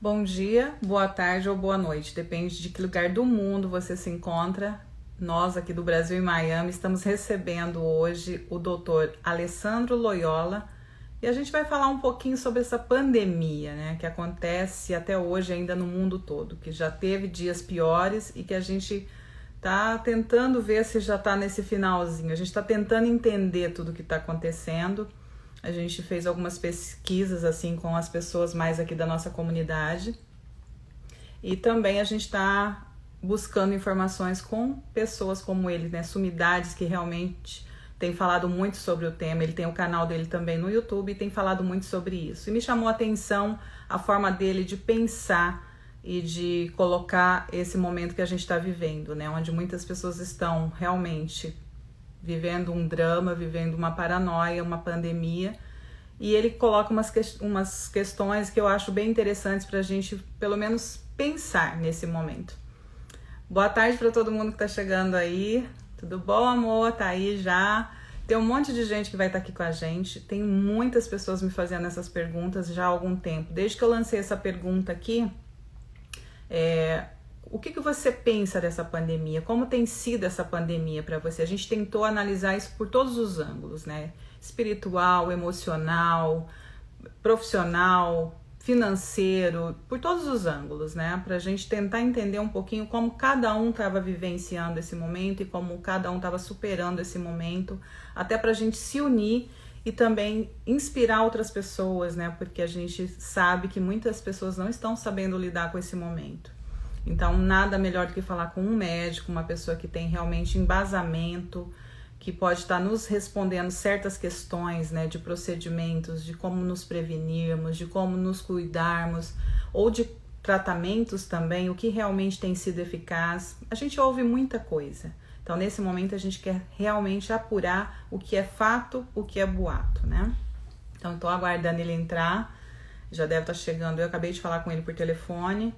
Bom dia, boa tarde ou boa noite, depende de que lugar do mundo você se encontra. Nós aqui do Brasil, em Miami, estamos recebendo hoje o Dr. Alessandro Loyola e a gente vai falar um pouquinho sobre essa pandemia, né, que acontece até hoje ainda no mundo todo, que já teve dias piores e que a gente tá tentando ver se já tá nesse finalzinho. A gente está tentando entender tudo o que está acontecendo. A gente fez algumas pesquisas assim com as pessoas mais aqui da nossa comunidade e também a gente está buscando informações com pessoas como ele, né, sumidades que realmente tem falado muito sobre o tema. Ele tem o canal dele também no YouTube e tem falado muito sobre isso. E me chamou a atenção a forma dele de pensar e de colocar esse momento que a gente está vivendo, né, onde muitas pessoas estão realmente vivendo um drama, vivendo uma paranoia, uma pandemia, e ele coloca umas questões que eu acho bem interessantes para a gente, pelo menos, pensar nesse momento. Boa tarde para todo mundo que está chegando aí. Tudo bom, amor? Tá aí já. Tem um monte de gente que vai estar aqui com a gente. Tem muitas pessoas me fazendo essas perguntas já há algum tempo. Desde que eu lancei essa pergunta aqui, o que você pensa dessa pandemia? Como tem sido essa pandemia para você? A gente tentou analisar isso por todos os ângulos, né? Espiritual, emocional, profissional, financeiro, por todos os ângulos, né? Para a gente tentar entender um pouquinho como cada um estava vivenciando esse momento e como cada um estava superando esse momento, até para a gente se unir e também inspirar outras pessoas, né? Porque a gente sabe que muitas pessoas não estão sabendo lidar com esse momento. Então, nada melhor do que falar com um médico, uma pessoa que tem realmente embasamento, que pode estar nos respondendo certas questões, né, de procedimentos, de como nos prevenirmos, de como nos cuidarmos, ou de tratamentos também, o que realmente tem sido eficaz. A gente ouve muita coisa. Então, nesse momento, a gente quer realmente apurar o que é fato, o que é boato, né? Então, estou aguardando ele entrar, já deve estar chegando. Eu acabei de falar com ele por telefone.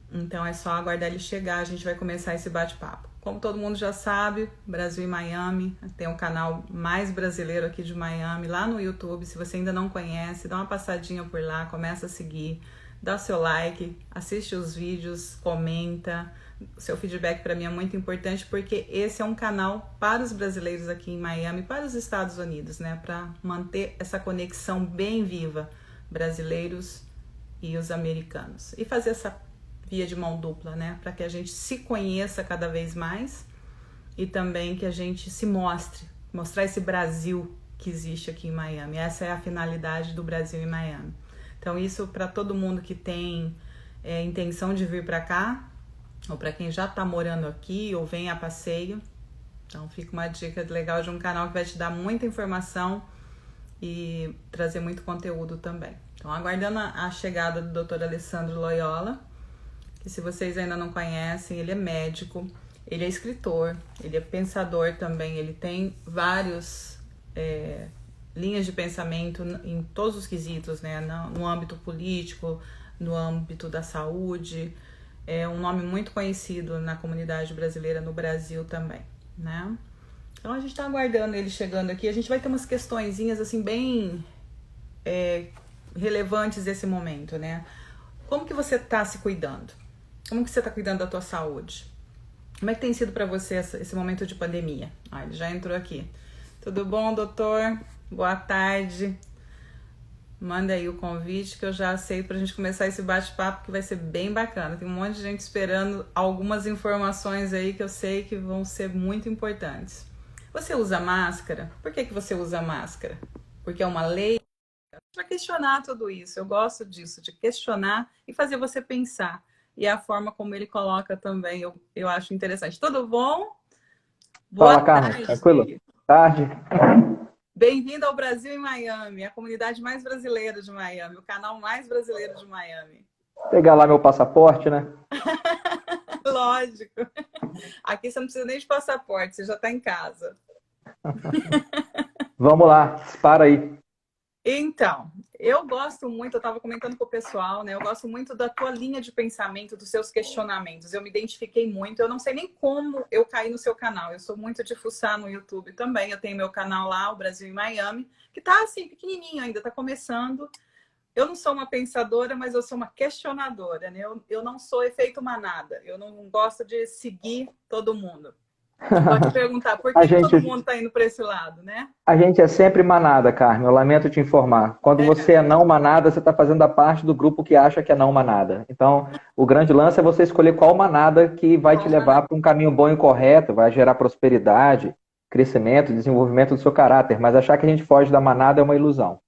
Então é só aguardar ele chegar, a gente vai começar esse bate-papo. Como todo mundo já sabe, Brasil e Miami, tem um canal mais brasileiro aqui de Miami, lá no YouTube. Se você ainda não conhece, dá uma passadinha por lá, começa a seguir, dá seu like, assiste os vídeos, comenta. O seu feedback para mim é muito importante, porque esse é um canal para os brasileiros aqui em Miami, para os Estados Unidos, né? Para manter essa conexão bem viva, brasileiros e os americanos. E fazer essa via de mão dupla, né? Para que a gente se conheça cada vez mais e também que a gente se mostrar esse Brasil que existe aqui em Miami. Essa é a finalidade do Brasil em Miami. Então isso para todo mundo que tem intenção de vir para cá, ou para quem já está morando aqui ou vem a passeio. Então fica uma dica legal de um canal que vai te dar muita informação e trazer muito conteúdo também. Então aguardando a chegada do Dr. Alessandro Loyola, que se vocês ainda não conhecem, ele é médico, ele é escritor, ele é pensador também, ele tem vários linhas de pensamento em todos os quesitos, né? No âmbito político, no âmbito da saúde. É um nome muito conhecido na comunidade brasileira, no Brasil também, né? Então a gente tá aguardando ele chegando aqui. A gente vai ter umas questõezinhas assim bem relevantes desse momento, né? Como que você tá se cuidando? Como que você tá cuidando da tua saúde? Como é que tem sido para você esse momento de pandemia? Ah, ele já entrou aqui. Tudo bom, doutor? Boa tarde. Manda aí o convite que eu já aceito pra gente começar esse bate-papo, que vai ser bem bacana. Tem um monte de gente esperando algumas informações aí que eu sei que vão ser muito importantes. Você usa máscara? Por que você usa máscara? Porque é uma lei? Para questionar tudo isso. Eu gosto disso, de questionar e fazer você pensar. E a forma como ele coloca também, eu acho interessante. Tudo bom? Boa Fala, Carmen. Tranquilo? tarde. Tarde. Bem-vindo ao Brasil em Miami, a comunidade mais brasileira de Miami, o canal mais brasileiro de Miami. Pegar lá meu passaporte, né? Lógico. Aqui você não precisa nem de passaporte, você já está em casa. Vamos lá, dispara aí. Então, eu gosto muito, eu estava comentando com o pessoal, né? Eu gosto muito da tua linha de pensamento, dos seus questionamentos. Eu me identifiquei muito, eu não sei nem como eu caí no seu canal. Eu sou muito de fuçar no YouTube também. Eu tenho meu canal lá, o Brasil em Miami, que tá assim, pequenininho ainda, tá começando. Eu não sou uma pensadora, mas eu sou uma questionadora, né? Eu não sou efeito manada. Eu não gosto de seguir todo mundo. Pode perguntar por A que todo gente, mundo está indo para esse lado, né? a gente é sempre manada, Carmen. Eu lamento te informar. Quando você é não manada, você está fazendo a parte do grupo que acha que é não manada. Então, o grande lance é você escolher qual manada que vai te Qual manada? levar para um caminho bom e correto, vai gerar prosperidade, crescimento, desenvolvimento do seu caráter. Mas achar que a gente foge da manada é uma ilusão.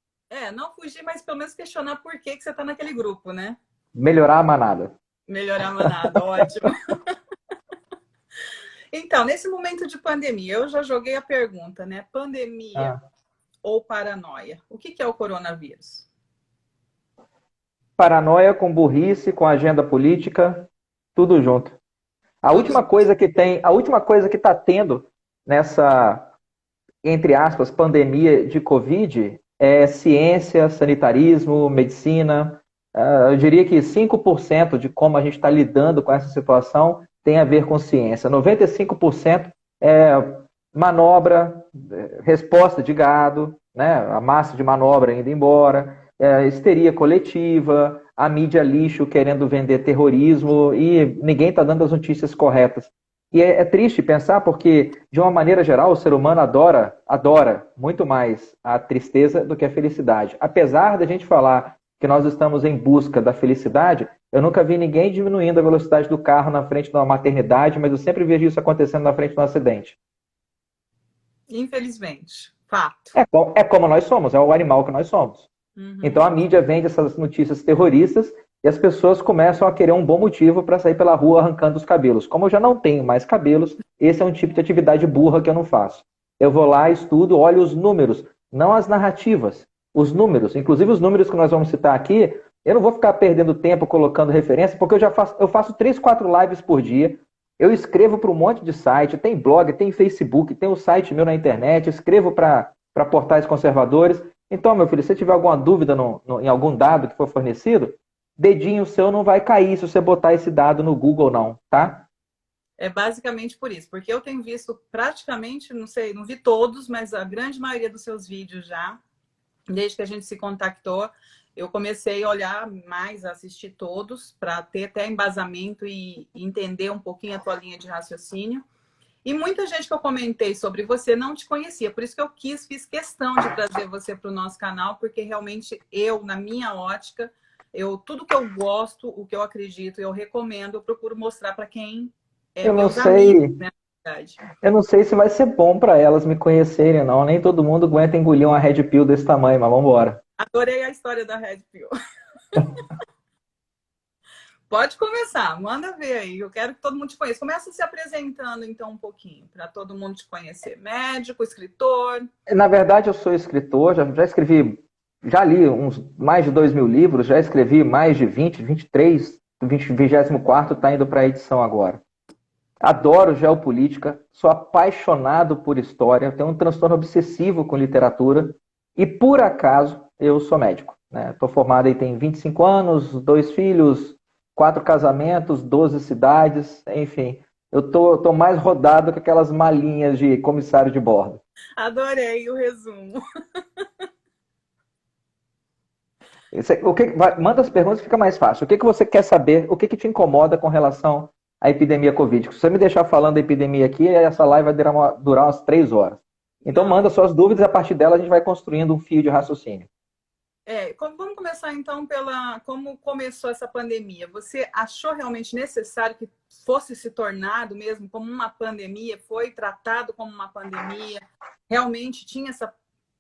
Não fugir, mas pelo menos questionar por que você está naquele grupo, né? Melhorar a manada. Melhorar a manada, ótimo. Então, nesse momento de pandemia, eu já joguei a pergunta, né? Pandemia ou paranoia? O que é o coronavírus? Paranoia com burrice, com agenda política, tudo junto. A Tudo última coisa que tem, a última coisa que está tendo nessa, entre aspas, pandemia de Covid é ciência, sanitarismo, medicina. Eu diria que 5% de como a gente está lidando com essa situação tem a ver com ciência. 95% é manobra, resposta de gado, né? A massa de manobra indo embora, histeria coletiva, a mídia lixo querendo vender terrorismo e ninguém está dando as notícias corretas. E é triste pensar porque, de uma maneira geral, o ser humano adora muito mais a tristeza do que a felicidade. Apesar da gente falar que nós estamos em busca da felicidade, eu nunca vi ninguém diminuindo a velocidade do carro na frente de uma maternidade, mas eu sempre vejo isso acontecendo na frente de um acidente. Infelizmente, fato. É como nós somos, é o animal que nós somos. Uhum. Então a mídia vende essas notícias terroristas e as pessoas começam a querer um bom motivo para sair pela rua arrancando os cabelos. Como eu já não tenho mais cabelos, esse é um tipo de atividade burra que eu não faço. Eu vou lá, estudo, olho os números, não as narrativas, os números. Inclusive os números que nós vamos citar aqui, eu não vou ficar perdendo tempo colocando referência, porque eu faço 3, 4 lives por dia, eu escrevo para um monte de site, tem blog, tem Facebook, tem um site meu na internet, escrevo para portais conservadores. Então, meu filho, se você tiver alguma dúvida em algum dado que for fornecido, dedinho seu não vai cair se você botar esse dado no Google, não, tá? É basicamente por isso, porque eu tenho visto praticamente, não sei, não vi todos, mas a grande maioria dos seus vídeos já, desde que a gente se contactou, eu comecei a olhar mais, a assistir todos, para ter até embasamento e entender um pouquinho a tua linha de raciocínio. E muita gente que eu comentei sobre você não te conhecia, por isso que eu fiz questão de trazer você para o nosso canal, porque realmente eu, na minha ótica, tudo que eu gosto, o que eu acredito, eu recomendo, eu procuro mostrar para quem é Eu não meus amigos, sei, né, na verdade. eu não sei se vai ser bom para elas me conhecerem, não. Nem todo mundo aguenta engolir uma Red Pill desse tamanho, mas vamos embora. Adorei a história da Red Pill. Pode começar, manda ver aí. Eu quero que todo mundo te conheça. Começa se apresentando, então, um pouquinho, para todo mundo te conhecer. Médico, escritor. Na verdade, eu sou escritor, já escrevi, já li mais de 2.000 livros, já escrevi mais de 20, 23, o 24 está indo para a edição agora. Adoro geopolítica, sou apaixonado por história, tenho um transtorno obsessivo com literatura e, por acaso, eu sou médico. Estou formado aí tem 25 anos, 2 filhos, 4 casamentos, 12 cidades, enfim. Eu tô mais rodado que aquelas malinhas de comissário de bordo. Adorei o resumo. Manda as perguntas, fica mais fácil. O que você quer saber? O que te incomoda com relação à epidemia Covid? Se você me deixar falando da epidemia aqui, essa live vai durar umas 3 horas. Então manda suas dúvidas e a partir dela a gente vai construindo um fio de raciocínio. Vamos começar então como começou essa pandemia. Você achou realmente necessário que fosse se tornado mesmo como uma pandemia? Foi tratado como uma pandemia? Realmente tinha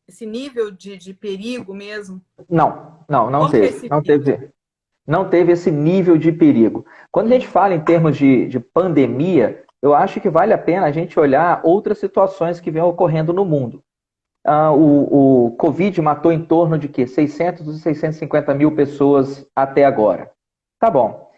esse nível de perigo mesmo? Não teve. Não teve esse nível de perigo. Quando a gente fala em termos de pandemia, eu acho que vale a pena a gente olhar outras situações que vêm ocorrendo no mundo. O Covid matou em torno de 600 e 650 mil pessoas até agora. Tá bom.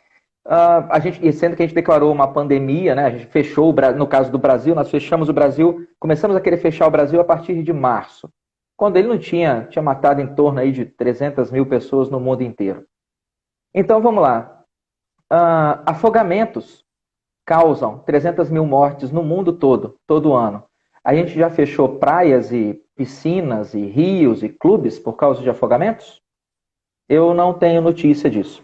Sendo que a gente declarou uma pandemia, né? A gente fechou, no caso do Brasil, nós fechamos o Brasil, começamos a querer fechar o Brasil a partir de março, quando ele não tinha matado em torno aí de 300 mil pessoas no mundo inteiro. Então, vamos lá. Afogamentos causam 300 mil mortes no mundo todo ano. A gente já fechou praias e piscinas e rios e clubes por causa de afogamentos? Eu não tenho notícia disso.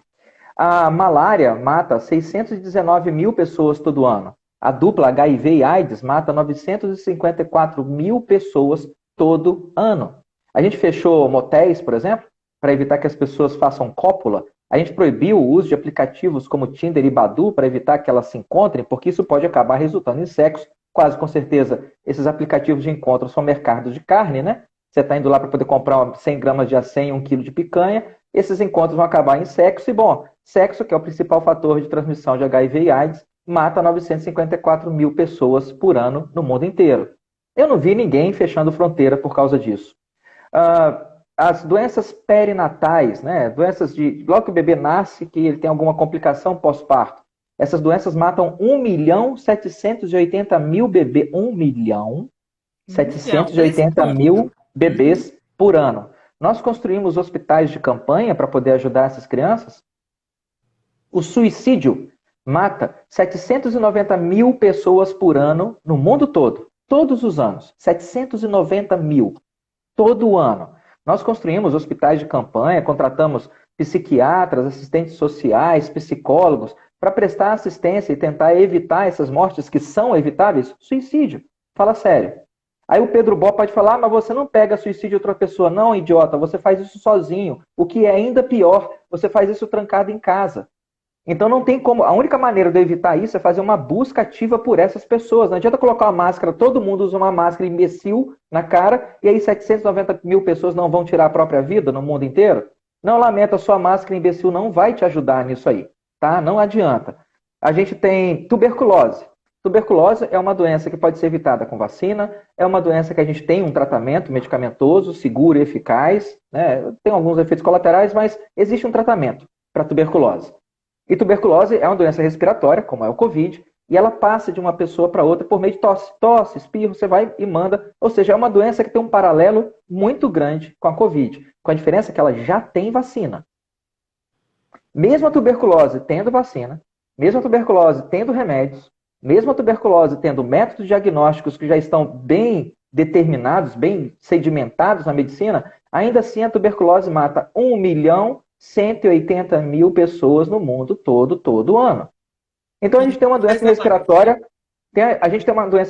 A malária mata 619 mil pessoas todo ano. A dupla HIV e AIDS mata 954 mil pessoas todo ano. A gente fechou motéis, por exemplo, para evitar que as pessoas façam cópula. A gente proibiu o uso de aplicativos como Tinder e Badoo para evitar que elas se encontrem, porque isso pode acabar resultando em sexo. Quase com certeza, esses aplicativos de encontro são mercados de carne, né? Você está indo lá para poder comprar 100 gramas de acém e 1 quilo de picanha. Esses encontros vão acabar em sexo. E, bom, sexo, que é o principal fator de transmissão de HIV e AIDS, mata 954 mil pessoas por ano no mundo inteiro. Eu não vi ninguém fechando fronteira por causa disso. As doenças perinatais, né? Doenças de logo que o bebê nasce, que ele tem alguma complicação pós-parto. Essas doenças matam 1.780.000 bebês. 1.780.000 bebês por ano. Nós construímos hospitais de campanha para poder ajudar essas crianças. O suicídio mata 790 mil pessoas por ano no mundo todo. Todos os anos. 790 mil. Todo ano. Nós construímos hospitais de campanha, contratamos psiquiatras, assistentes sociais, psicólogos, para prestar assistência e tentar evitar essas mortes que são evitáveis. Suicídio. Fala sério. Aí o Pedro Bó pode falar, mas você não pega suicídio de outra pessoa. Não, idiota, você faz isso sozinho. O que é ainda pior, você faz isso trancado em casa. Então não tem como. A única maneira de evitar isso é fazer uma busca ativa por essas pessoas. Não adianta colocar uma máscara, todo mundo usa uma máscara imbecil na cara, e aí 790 mil pessoas não vão tirar a própria vida no mundo inteiro. Não lamenta, a sua máscara imbecil não vai te ajudar nisso aí, tá? Não adianta. A gente tem tuberculose. Tuberculose é uma doença que pode ser evitada com vacina, é uma doença que a gente tem um tratamento medicamentoso, seguro e eficaz, né? Tem alguns efeitos colaterais, mas existe um tratamento para tuberculose. E tuberculose é uma doença respiratória, como é o Covid, e ela passa de uma pessoa para outra por meio de tosse. Tosse, espirro, você vai e manda. Ou seja, é uma doença que tem um paralelo muito grande com a Covid, com a diferença que ela já tem vacina. Mesmo a tuberculose tendo vacina, mesmo a tuberculose tendo remédios, mesmo a tuberculose tendo métodos diagnósticos que já estão bem determinados, bem sedimentados na medicina, ainda assim a tuberculose mata 1.180.000 pessoas no mundo todo ano. Então a gente tem uma doença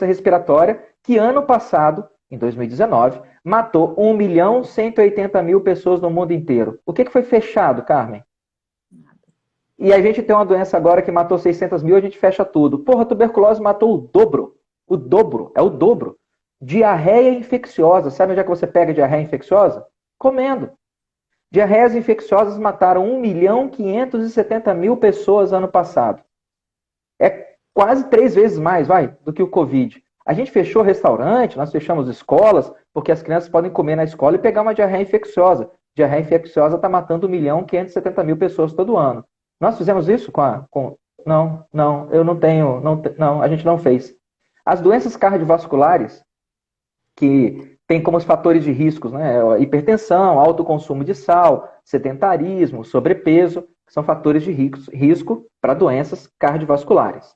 respiratória, que ano passado, em 2019, matou 1.180.000 pessoas no mundo inteiro. O que foi fechado, Carmen? E a gente tem uma doença agora que matou 600 mil, a gente fecha tudo. Porra, a tuberculose matou o dobro. O dobro, é o dobro. Diarreia infecciosa. Sabe onde é que você pega diarreia infecciosa? Comendo. Diarreias infecciosas mataram 1.570.000 pessoas ano passado. É quase 3 vezes mais, do que o Covid. A gente fechou restaurante, nós fechamos escolas, porque as crianças podem comer na escola e pegar uma diarreia infecciosa. Diarreia infecciosa está matando 1.570.000 pessoas todo ano. Nós fizemos isso Não, a gente não fez. As doenças cardiovasculares, que tem como os fatores de riscos, né? Hipertensão, alto consumo de sal, sedentarismo, sobrepeso, que são fatores de risco para doenças cardiovasculares.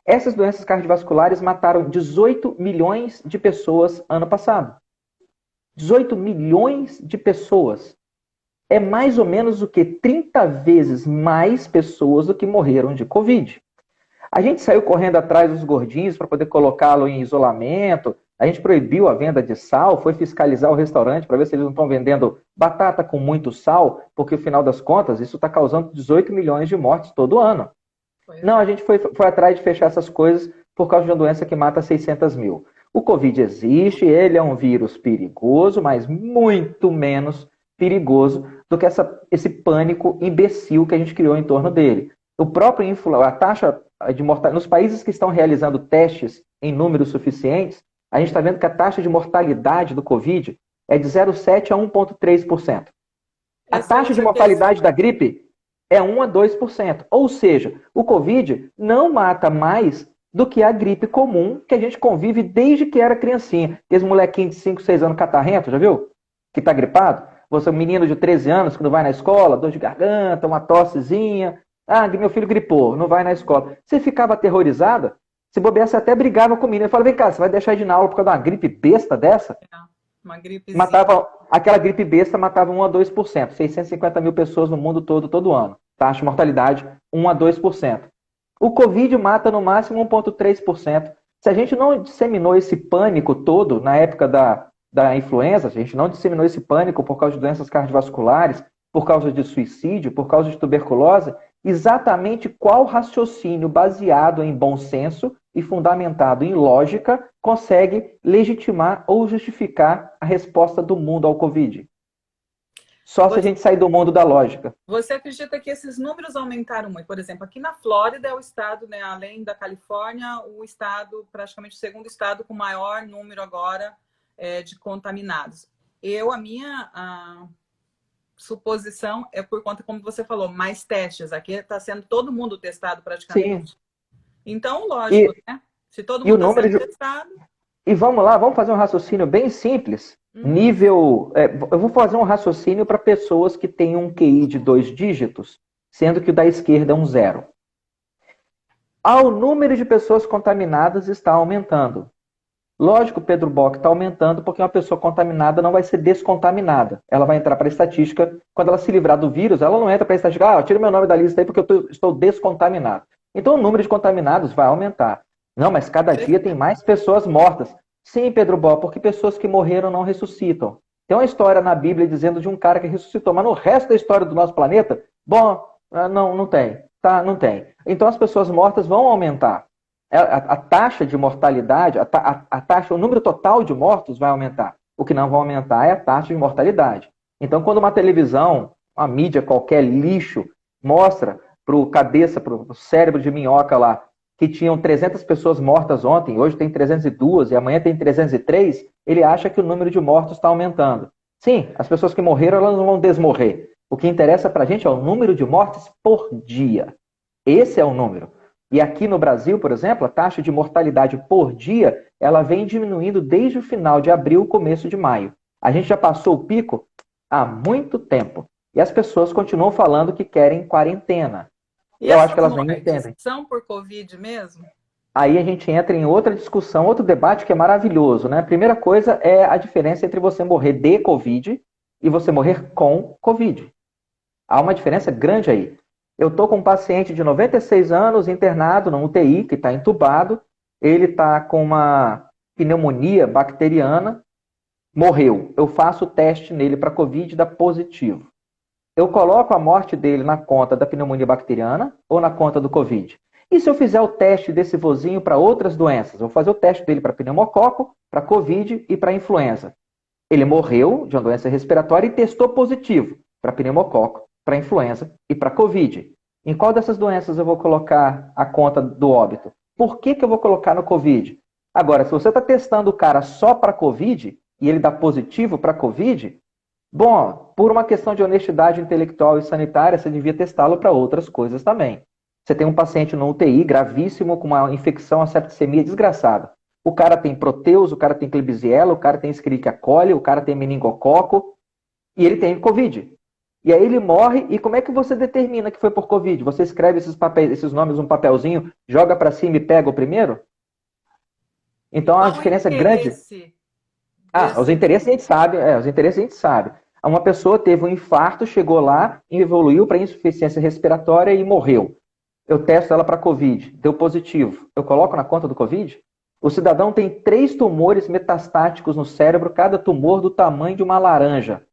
Essas doenças cardiovasculares mataram 18 milhões de pessoas ano passado. 18 milhões de pessoas. É mais ou menos o que 30 vezes mais pessoas do que morreram de Covid. A gente saiu correndo atrás dos gordinhos para poder colocá-lo em isolamento. A gente proibiu a venda de sal, foi fiscalizar o restaurante para ver se eles não estão vendendo batata com muito sal, porque, no final das contas, isso está causando 18 milhões de mortes todo ano. Não, a gente foi atrás de fechar essas coisas por causa de uma doença que mata 600 mil. O Covid existe, ele é um vírus perigoso, mas muito menos perigoso do que esse pânico imbecil que a gente criou em torno dele. A taxa de mortalidade, nos países que estão realizando testes em números suficientes, a gente está vendo que a taxa de mortalidade do Covid é de 0,7% a 1,3%. A taxa de mortalidade da gripe é 1 a 2%. Ou seja, o Covid não mata mais do que a gripe comum que a gente convive desde que era criancinha. Esse molequinho de 5, 6 anos catarrento, já viu? Que está gripado. Você é um menino de 13 anos que não vai na escola, dor de garganta, uma tossezinha. Ah, meu filho gripou, não vai na escola. Você ficava aterrorizada? Se bobear, você até brigava com o menino. Eu falava, vem cá, você vai deixar de ir na aula por causa de uma gripe besta dessa? Uma gripezinha. Matava aquela gripe besta matava 1 a 2%, 650 mil pessoas no mundo todo ano. Taxa de mortalidade, 1 a 2%. O Covid mata no máximo 1,3%. Se a gente não disseminou esse pânico todo na época da influenza, se a gente não disseminou esse pânico por causa de doenças cardiovasculares, por causa de suicídio, por causa de tuberculose, exatamente qual raciocínio baseado em bom senso e fundamentado em lógica consegue legitimar ou justificar a resposta do mundo ao Covid? Só se a gente sair do mundo da lógica. Você acredita que esses números aumentaram muito? Por exemplo, aqui na Flórida é o estado, né, além da Califórnia, o estado, praticamente o segundo estado com maior número agora de contaminados. A minha suposição é por conta, como você falou, mais testes. Aqui está sendo todo mundo testado praticamente. Sim. Então, lógico, né? Se todo mundo está sendo testado... E vamos lá, vamos fazer um raciocínio bem simples. Eu vou fazer um raciocínio para pessoas que têm um QI de 2 dígitos, sendo que o da esquerda é um 0. O número de pessoas contaminadas está aumentando. Lógico, Pedro Bock, está aumentando porque uma pessoa contaminada não vai ser descontaminada. Ela vai entrar para a estatística, quando ela se livrar do vírus, ela não entra para a estatística, tira meu nome da lista aí porque eu estou descontaminado. Então o número de contaminados vai aumentar. Não, mas cada dia tem mais pessoas mortas. Sim, Pedro Bock, porque pessoas que morreram não ressuscitam. Tem uma história na Bíblia dizendo de um cara que ressuscitou, mas no resto da história do nosso planeta, não tem. Tá, não tem. Então as pessoas mortas vão aumentar. A taxa de mortalidade, o número total de mortos vai aumentar. O que não vai aumentar é a taxa de mortalidade. Então, quando uma televisão, uma mídia qualquer, lixo, mostra para o cérebro de minhoca lá, que tinham 300 pessoas mortas ontem, hoje tem 302 e amanhã tem 303, ele acha que o número de mortos está aumentando. Sim, as pessoas que morreram, elas não vão desmorrer. O que interessa para a gente é o número de mortes por dia. Esse é o número. E aqui no Brasil, por exemplo, a taxa de mortalidade por dia, ela vem diminuindo desde o final de abril, começo de maio. A gente já passou o pico há muito tempo. E as pessoas continuam falando que querem quarentena. E eu acho que elas nem entendem. São por Covid mesmo? Aí a gente entra em outra discussão, outro debate que é maravilhoso, né? A primeira coisa é a diferença entre você morrer de Covid e você morrer com Covid. Há uma diferença grande aí. Eu estou com um paciente de 96 anos internado na UTI, que está entubado. Ele está com uma pneumonia bacteriana, morreu. Eu faço o teste nele para Covid e dá positivo. Eu coloco a morte dele na conta da pneumonia bacteriana ou na conta do Covid? E se eu fizer o teste desse vozinho para outras doenças? Eu vou fazer o teste dele para pneumococo, para Covid e para influenza. Ele morreu de uma doença respiratória e testou positivo para pneumococo, para influenza e para Covid. Em qual dessas doenças eu vou colocar a conta do óbito? Por que eu vou colocar no Covid? Agora, se você está testando o cara só para Covid e ele dá positivo para Covid, bom, por uma questão de honestidade intelectual e sanitária, você devia testá-lo para outras coisas também. Você tem um paciente no UTI gravíssimo com uma infecção, uma septicemia desgraçada. O cara tem proteus, o cara tem Klebsiella, o cara tem Escherichia coli, o cara tem meningococo e ele tem Covid. E aí ele morre, e como é que você determina que foi por Covid? Você escreve esses nomes num papelzinho, joga para cima e pega o primeiro? Então a diferença é grande. Os interesses a gente sabe, os interesses a gente sabe. Uma pessoa teve um infarto, chegou lá, evoluiu para insuficiência respiratória e morreu. Eu testo ela para Covid, deu positivo. Eu coloco na conta do Covid? O cidadão tem 3 tumores metastáticos no cérebro, cada tumor do tamanho de uma laranja.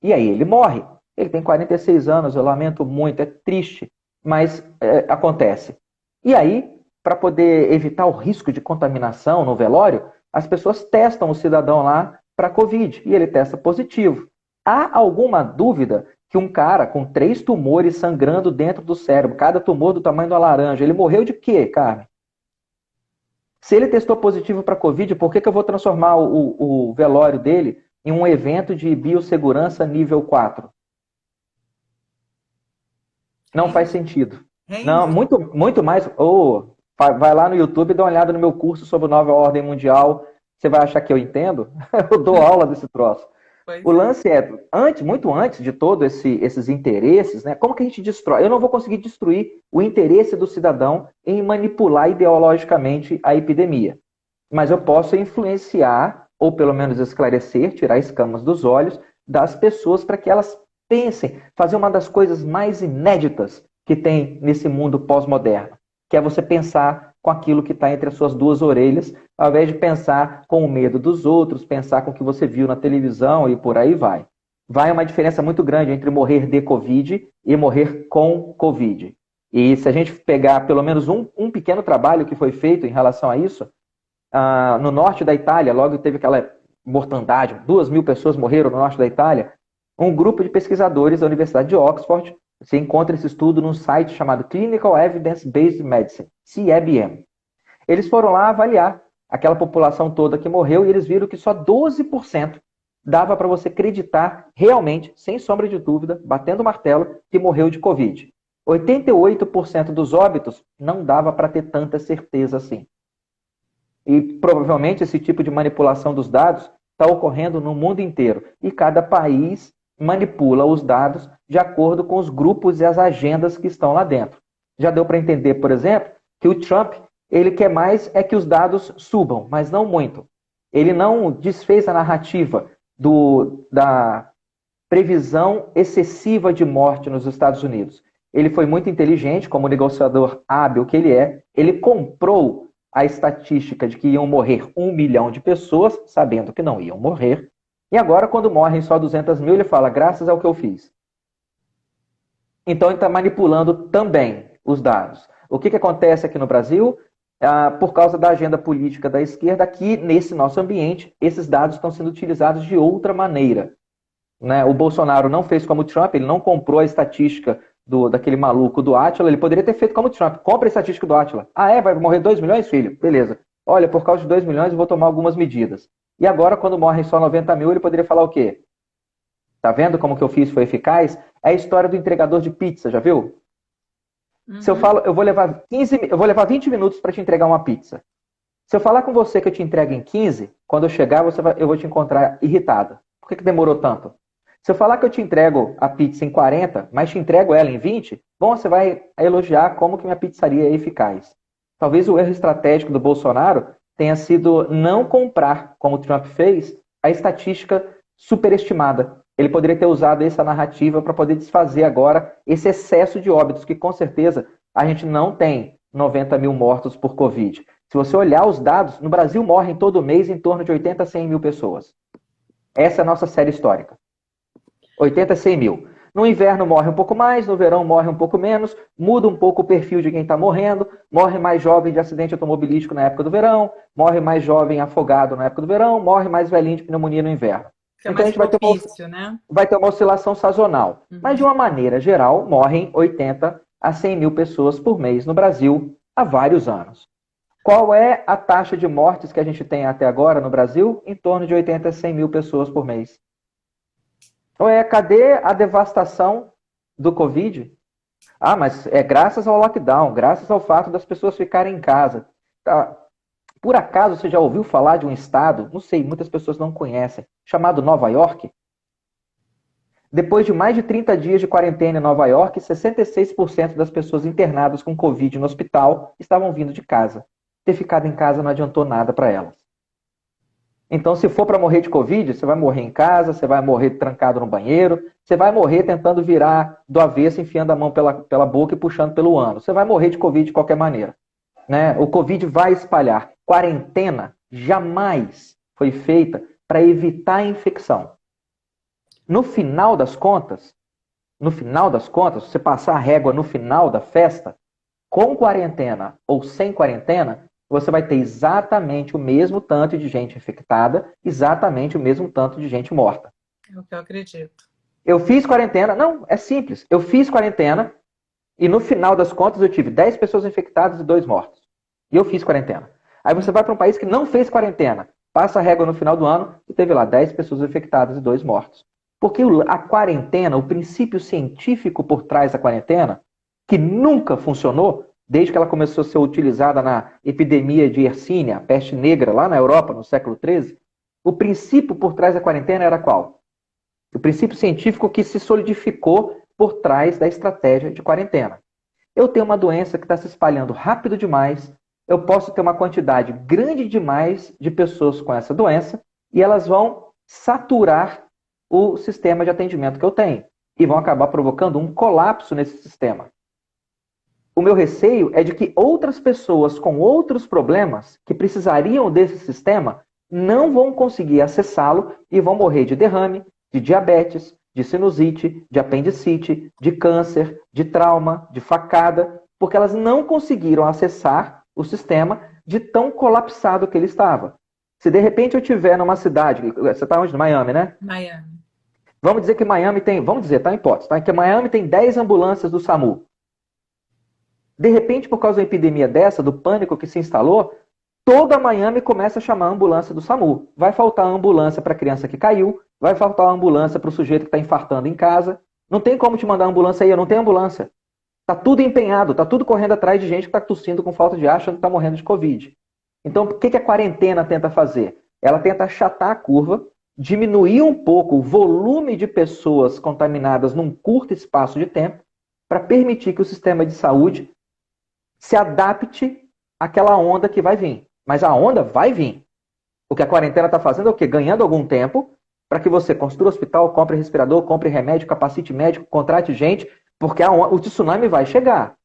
E aí ele morre. Ele tem 46 anos, eu lamento muito, é triste, mas acontece. E aí, para poder evitar o risco de contaminação no velório, as pessoas testam o cidadão lá para Covid e ele testa positivo. Há alguma dúvida que um cara com 3 tumores sangrando dentro do cérebro, cada tumor do tamanho de uma laranja, ele morreu de quê, Carmen? Se ele testou positivo para Covid, por que eu vou transformar o velório dele em um evento de biossegurança nível 4? Não faz sentido. Não, muito mais. Vai lá no YouTube e dá uma olhada no meu curso sobre nova ordem mundial. Você vai achar que eu entendo? Eu dou aula desse troço. O lance é, muito antes de todos esses interesses, né? Como que a gente destrói? Eu não vou conseguir destruir o interesse do cidadão em manipular ideologicamente a epidemia. Mas eu posso influenciar, ou pelo menos esclarecer, tirar escamas dos olhos, das pessoas para que elas pensem, fazer uma das coisas mais inéditas que tem nesse mundo pós-moderno, que é você pensar com aquilo que está entre as suas duas orelhas, ao invés de pensar com o medo dos outros, pensar com o que você viu na televisão e por aí vai. Vai uma diferença muito grande entre morrer de Covid e morrer com Covid. E se a gente pegar pelo menos um pequeno trabalho que foi feito em relação a isso, no norte da Itália, logo teve aquela mortandade, 2.000 pessoas morreram no norte da Itália, um grupo de pesquisadores da Universidade de Oxford, você encontra esse estudo num site chamado Clinical Evidence Based Medicine, CEBM. Eles foram lá avaliar aquela população toda que morreu e eles viram que só 12% dava para você acreditar realmente, sem sombra de dúvida, batendo o martelo, que morreu de Covid. 88% dos óbitos não dava para ter tanta certeza assim. E provavelmente esse tipo de manipulação dos dados está ocorrendo no mundo inteiro. E cada país manipula os dados de acordo com os grupos e as agendas que estão lá dentro. Já deu para entender, por exemplo, que o Trump, ele quer mais é que os dados subam, mas não muito. Ele não desfez a narrativa da previsão excessiva de morte nos Estados Unidos. Ele foi muito inteligente, como negociador hábil que ele é, ele comprou a estatística de que iam morrer 1 milhão de pessoas, sabendo que não iam morrer, e agora, quando morrem só 200 mil, ele fala, graças ao que eu fiz. Então, ele está manipulando também os dados. O que acontece aqui no Brasil? Por causa da agenda política da esquerda, aqui nesse nosso ambiente, esses dados estão sendo utilizados de outra maneira. Né? O Bolsonaro não fez como o Trump, ele não comprou a estatística daquele maluco do Átila, ele poderia ter feito como o Trump, compra a estatística do Átila. Vai morrer 2 milhões, filho? Beleza. Olha, por causa de 2 milhões eu vou tomar algumas medidas. E agora, quando morrem só 90 mil, ele poderia falar o quê? Tá vendo como que eu fiz foi eficaz? É a história do entregador de pizza, já viu? Uhum. Se eu falo, eu vou levar 20 minutos para te entregar uma pizza. Se eu falar com você que eu te entrego em 15, quando eu chegar, eu vou te encontrar irritada. Por que demorou tanto? Se eu falar que eu te entrego a pizza em 40, mas te entrego ela em 20, bom, você vai elogiar como que minha pizzaria é eficaz. Talvez o erro estratégico do Bolsonaro tenha sido não comprar, como o Trump fez, a estatística superestimada. Ele poderia ter usado essa narrativa para poder desfazer agora esse excesso de óbitos, que com certeza a gente não tem 90 mil mortos por Covid. Se você olhar os dados, no Brasil morrem todo mês em torno de 80 a 100 mil pessoas. Essa é a nossa série histórica. 80 a 100 mil. No inverno morre um pouco mais, no verão morre um pouco menos, muda um pouco o perfil de quem está morrendo, morre mais jovem de acidente automobilístico na época do verão, morre mais jovem afogado na época do verão, morre mais velhinho de pneumonia no inverno. Que é então a gente vai ter uma oscilação sazonal. Uhum. Mas de uma maneira geral, morrem 80 a 100 mil pessoas por mês no Brasil há vários anos. Qual é a taxa de mortes que a gente tem até agora no Brasil? Em torno de 80 a 100 mil pessoas por mês. Cadê a devastação do Covid? Mas é graças ao lockdown, graças ao fato das pessoas ficarem em casa. Por acaso você já ouviu falar de um estado, não sei, muitas pessoas não conhecem, chamado Nova York? Depois de mais de 30 dias de quarentena em Nova York, 66% das pessoas internadas com Covid no hospital estavam vindo de casa. Ter ficado em casa não adiantou nada para elas. Então, se for para morrer de Covid, você vai morrer em casa, você vai morrer trancado no banheiro, você vai morrer tentando virar do avesso, enfiando a mão pela boca e puxando pelo ano. Você vai morrer de Covid de qualquer maneira. Né? O Covid vai espalhar. Quarentena jamais foi feita para evitar a infecção. No final das contas, você passar a régua no final da festa, com quarentena ou sem quarentena, você vai ter exatamente o mesmo tanto de gente infectada, exatamente o mesmo tanto de gente morta. É o que eu acredito. Eu fiz quarentena, não, é simples. Eu fiz quarentena e no final das contas eu tive 10 pessoas infectadas e 2 mortos. E eu fiz quarentena. Aí você vai para um país que não fez quarentena, passa a régua no final do ano e teve lá 10 pessoas infectadas e 2 mortos. Porque a quarentena, o princípio científico por trás da quarentena, que nunca funcionou, desde que ela começou a ser utilizada na epidemia de Yersínia, a peste negra, lá na Europa, no século XIII, o princípio por trás da quarentena era qual? O princípio científico que se solidificou por trás da estratégia de quarentena. Eu tenho uma doença que está se espalhando rápido demais, eu posso ter uma quantidade grande demais de pessoas com essa doença e elas vão saturar o sistema de atendimento que eu tenho. E vão acabar provocando um colapso nesse sistema. O meu receio é de que outras pessoas com outros problemas que precisariam desse sistema não vão conseguir acessá-lo e vão morrer de derrame, de diabetes, de sinusite, de apendicite, de câncer, de trauma, de facada, porque elas não conseguiram acessar o sistema de tão colapsado que ele estava. Se de repente eu estiver numa cidade, você está onde? Miami, né? Miami. Vamos dizer que Miami tem, vamos dizer, tá em hipótese, tá? Que Miami tem 10 ambulâncias do SAMU. De repente, por causa da epidemia dessa, do pânico que se instalou, toda Miami começa a chamar a ambulância do SAMU. Vai faltar ambulância para a criança que caiu, vai faltar ambulância para o sujeito que está infartando em casa. Não tem como te mandar ambulância aí, eu não tenho ambulância. Tá tudo empenhado, tá tudo correndo atrás de gente que está tossindo com falta de ar, achando que está morrendo de Covid. Então, o que a quarentena tenta fazer? Ela tenta achatar a curva, diminuir um pouco o volume de pessoas contaminadas num curto espaço de tempo, para permitir que o sistema de saúde se adapte àquela onda que vai vir. Mas a onda vai vir. O que a quarentena está fazendo é o quê? Ganhando algum tempo para que você construa hospital, compre respirador, compre remédio, capacite médico, contrate gente, porque o tsunami vai chegar.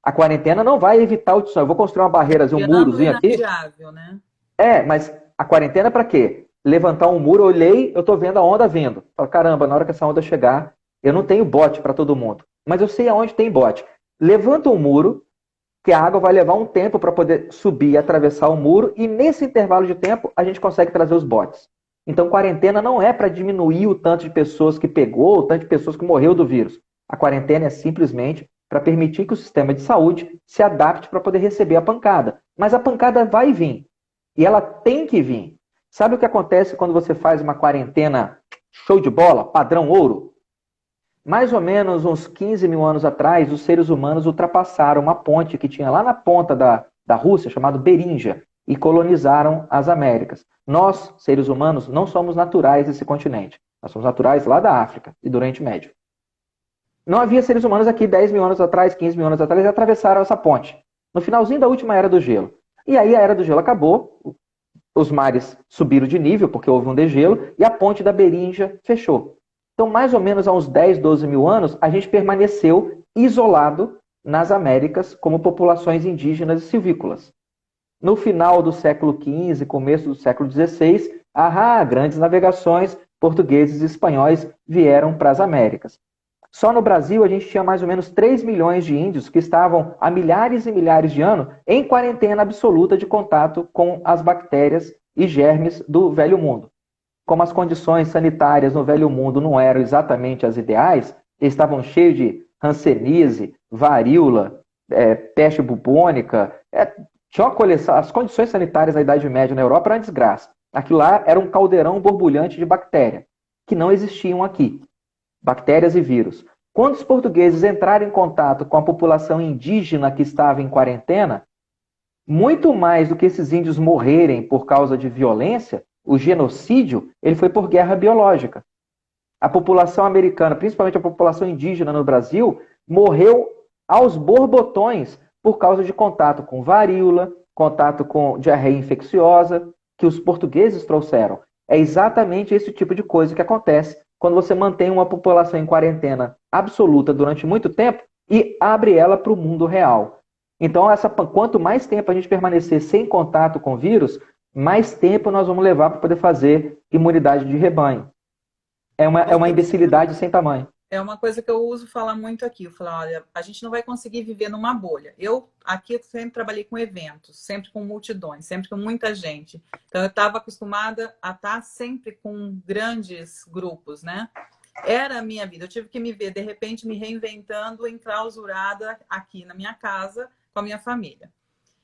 A quarentena não vai evitar o tsunami. Eu vou construir uma barreira, um murozinho aqui. Né? Mas a quarentena é para quê? Levantar um muro, olhei, eu estou vendo a onda vindo. Falo, caramba, na hora que essa onda chegar, eu não tenho bote para todo mundo. Mas eu sei aonde tem bote. Levanta um muro, que a água vai levar um tempo para poder subir e atravessar o muro, e nesse intervalo de tempo a gente consegue trazer os botes. Então, quarentena não é para diminuir o tanto de pessoas que pegou, o tanto de pessoas que morreu do vírus. A quarentena é simplesmente para permitir que o sistema de saúde se adapte para poder receber a pancada. Mas a pancada vai vir. E ela tem que vir. Sabe o que acontece quando você faz uma quarentena show de bola, padrão ouro? Mais ou menos uns 15 mil anos atrás, os seres humanos ultrapassaram uma ponte que tinha lá na ponta da Rússia, chamada Beringia, e colonizaram as Américas. Nós, seres humanos, não somos naturais desse continente. Nós somos naturais lá da África e do Oriente Médio. Não havia seres humanos aqui 10 mil anos atrás, 15 mil anos atrás, e atravessaram essa ponte. No finalzinho da última Era do Gelo. E aí a Era do Gelo acabou, os mares subiram de nível, porque houve um degelo, e a ponte da Beringia fechou. Então, mais ou menos há uns 10, 12 mil anos, a gente permaneceu isolado nas Américas como populações indígenas e silvícolas. No final do século XV, começo do século XVI, grandes navegações, portugueses e espanhóis vieram para as Américas. Só no Brasil a gente tinha mais ou menos 3 milhões de índios que estavam há milhares e milhares de anos em quarentena absoluta de contato com as bactérias e germes do Velho Mundo. Como as condições sanitárias no Velho Mundo não eram exatamente as ideais, eles estavam cheios de hanseníase, varíola, peste bubônica, tinha uma coleção, as condições sanitárias da Idade Média na Europa eram uma desgraça. Aquilo lá era um caldeirão borbulhante de bactéria, que não existiam aqui. Bactérias e vírus. Quando os portugueses entraram em contato com a população indígena que estava em quarentena, muito mais do que esses índios morrerem por causa de violência, o genocídio, ele foi por guerra biológica. A população americana, principalmente a população indígena no Brasil, morreu aos borbotões por causa de contato com varíola, contato com diarreia infecciosa, que os portugueses trouxeram. É exatamente esse tipo de coisa que acontece quando você mantém uma população em quarentena absoluta durante muito tempo e abre ela para o mundo real. Então, quanto mais tempo a gente permanecer sem contato com o vírus, mais tempo nós vamos levar para poder fazer imunidade de rebanho. É uma imbecilidade sem tamanho. É uma coisa que eu uso falar muito aqui. Eu falo, olha, a gente não vai conseguir viver numa bolha. Eu aqui sempre trabalhei com eventos, sempre com multidões, sempre com muita gente. Então eu estava acostumada a estar sempre com grandes grupos, né? Era a minha vida. Eu tive que me ver, de repente, me reinventando, enclausurada aqui na minha casa com a minha família.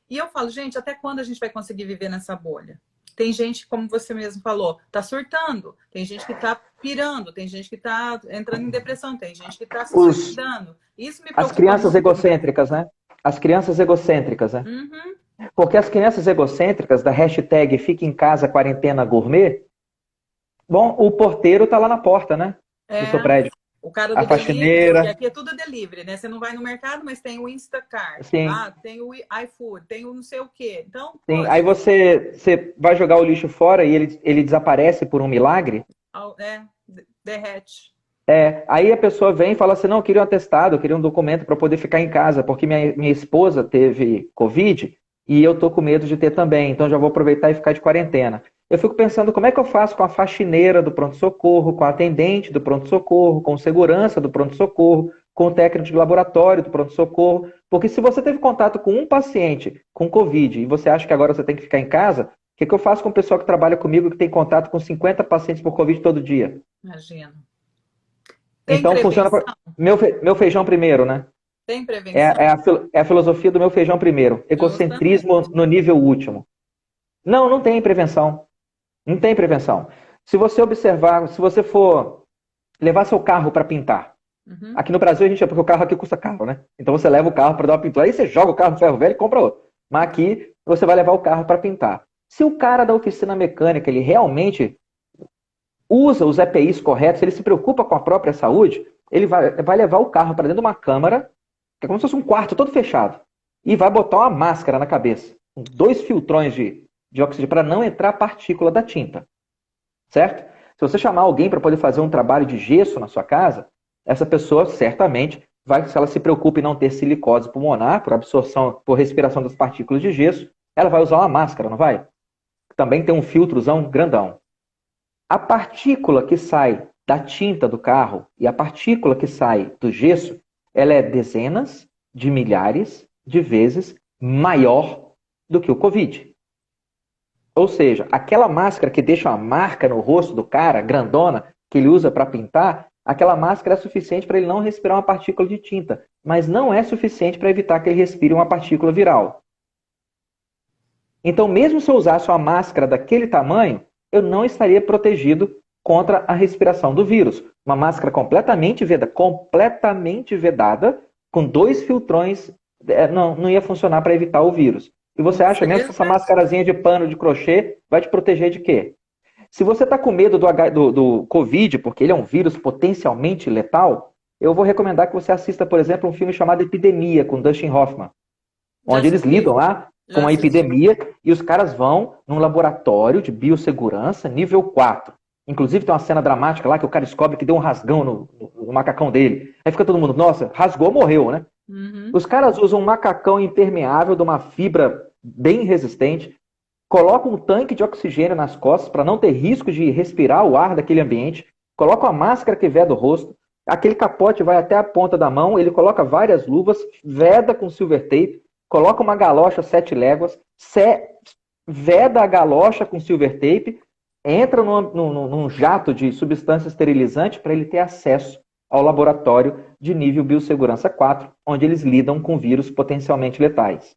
E eu falo, gente, até quando a gente vai conseguir viver nessa bolha? Tem gente, como você mesmo falou, tá surtando. Tem gente que tá pirando. Tem gente que tá entrando em depressão. Tem gente que tá se suicidando. Isso me preocupa. As crianças egocêntricas, né? As crianças egocêntricas, né? Uhum. Porque as crianças egocêntricas da hashtag Fica em Casa Quarentena Gourmet, bom, o porteiro tá lá na porta, né? Do seu prédio. O cara do a faxineira. Delivery, aqui é tudo delivery, né? Você não vai no mercado, mas tem o Instacart. Sim. Tem o iFood, tem o não sei o quê. Então, sim. Aí você vai jogar o lixo fora e ele desaparece por um milagre? Derrete. Aí a pessoa vem e fala assim, não, eu queria um atestado, eu queria um documento para poder ficar em casa, porque minha esposa teve Covid e eu tô com medo de ter também, então já vou aproveitar e ficar de quarentena. Eu fico pensando como é que eu faço com a faxineira do pronto-socorro, com a atendente do pronto-socorro, com o segurança do pronto-socorro, com o técnico de laboratório do pronto-socorro, porque se você teve contato com um paciente com Covid e você acha que agora você tem que ficar em casa, o que eu faço com o pessoal que trabalha comigo que tem contato com 50 pacientes por Covid todo dia? Imagina. Tem Então funciona prevenção? para meu feijão primeiro, né? Tem É, prevenção? é a filosofia do meu feijão primeiro. Egocentrismo Justamente. no nível último. Não, não tem prevenção. Não tem prevenção. Se você observar, se você for levar seu carro para pintar. Uhum. Aqui no Brasil a gente é porque o carro aqui custa caro, né? Então você leva o carro para dar uma pintura. Aí você joga o carro no ferro velho e compra outro. Mas aqui você vai levar o carro para pintar. Se o cara da oficina mecânica ele realmente usa os EPIs corretos, ele se preocupa com a própria saúde, ele vai levar o carro para dentro de uma câmara, que é como se fosse um quarto todo fechado, e vai botar uma máscara na cabeça, com 2 filtrões de oxigênio para não entrar partícula da tinta. Certo? Se você chamar alguém para poder fazer um trabalho de gesso na sua casa, essa pessoa certamente vai, se ela se preocupa em não ter silicose pulmonar, por absorção, por respiração das partículas de gesso, ela vai usar uma máscara, não vai? Também tem um filtrozão grandão. A partícula que sai da tinta do carro e a partícula que sai do gesso, ela é dezenas de milhares de vezes maior do que o Covid. Ou seja, aquela máscara que deixa uma marca no rosto do cara, grandona, que ele usa para pintar, aquela máscara é suficiente para ele não respirar uma partícula de tinta, mas não é suficiente para evitar que ele respire uma partícula viral. Então, mesmo se eu usasse uma máscara daquele tamanho, eu não estaria protegido contra a respiração do vírus. Uma máscara completamente vedada, com 2 filtrões, não ia funcionar para evitar o vírus. E você acha mesmo que essa máscarazinha de pano de crochê vai te proteger de quê? Se você está com medo do Covid, porque ele é um vírus potencialmente letal, eu vou recomendar que você assista, por exemplo, um filme chamado Epidemia, com Dustin Hoffman, onde eles lidam lá com uma epidemia e os caras vão num laboratório de biossegurança nível 4. Inclusive tem uma cena dramática lá que o cara descobre que deu um rasgão no macacão dele. Aí fica todo mundo, nossa, rasgou, morreu, né? Uhum. Os caras usam um macacão impermeável de uma fibra bem resistente, colocam um tanque de oxigênio nas costas para não ter risco de respirar o ar daquele ambiente, colocam a máscara que veda o rosto, aquele capote vai até a ponta da mão, ele coloca várias luvas, veda com silver tape, coloca uma galocha 7 léguas, veda a galocha com silver tape, entra num jato de substância esterilizante para ele ter acesso ao laboratório de nível biossegurança 4, onde eles lidam com vírus potencialmente letais.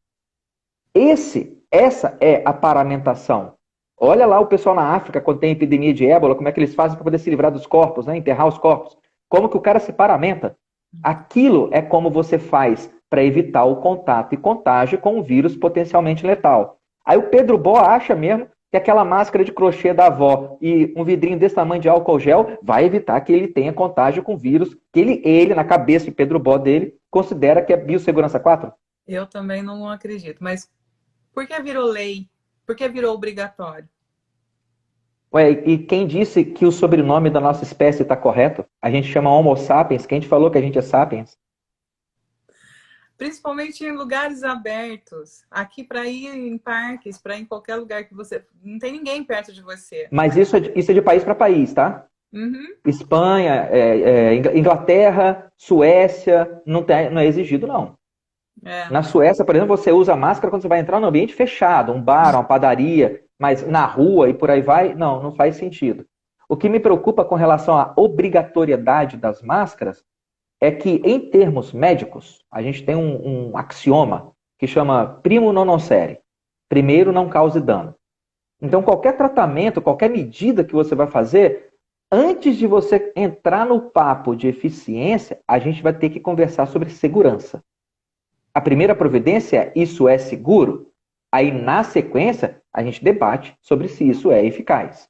Essa é a paramentação. Olha lá o pessoal na África, quando tem epidemia de ébola, como é que eles fazem para poder se livrar dos corpos, né? Enterrar os corpos. Como que o cara se paramenta? Aquilo é como você faz para evitar o contato e contágio com um vírus potencialmente letal. Aí o Pedro Bó acha mesmo que aquela máscara de crochê da avó e um vidrinho desse tamanho de álcool gel vai evitar que ele tenha contágio com vírus que ele na cabeça de Pedro Bó dele, considera que é biossegurança 4? Eu também não acredito. Mas por que virou lei? Por que virou obrigatório? Ué, e quem disse que o sobrenome da nossa espécie está correto? A gente chama Homo sapiens. Quem te falou que a gente é sapiens? Principalmente em lugares abertos. Aqui para ir em parques, para ir em qualquer lugar que você... Não tem ninguém perto de você. Mas isso é de país para país, tá? Uhum. Espanha, Inglaterra, Suécia, não é exigido, não. Na Suécia, por exemplo, você usa máscara quando você vai entrar num ambiente fechado, um bar, uma padaria, mas na rua e por aí vai, não faz sentido. O que me preocupa com relação à obrigatoriedade das máscaras é que, em termos médicos, a gente tem um axioma que chama primo non nocere. Primeiro, não cause dano. Então, qualquer tratamento, qualquer medida que você vai fazer, antes de você entrar no papo de eficiência, a gente vai ter que conversar sobre segurança. A primeira providência é: isso é seguro? Aí, na sequência, a gente debate sobre se isso é eficaz.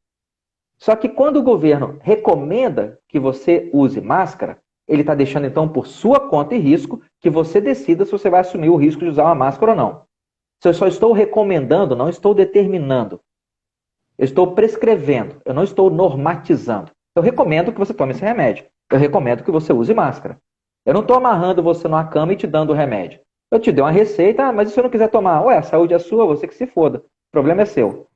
Só que quando o governo recomenda que você use máscara, ele está deixando, então, por sua conta e risco, que você decida se você vai assumir o risco de usar uma máscara ou não. Se eu só estou recomendando, não estou determinando. Eu estou prescrevendo, eu não estou normatizando. Eu recomendo que você tome esse remédio. Eu recomendo que você use máscara. Eu não estou amarrando você numa cama e te dando o remédio. Eu te dei uma receita, mas e se eu não quiser tomar? Ué, a saúde é sua, você que se foda. O problema é seu.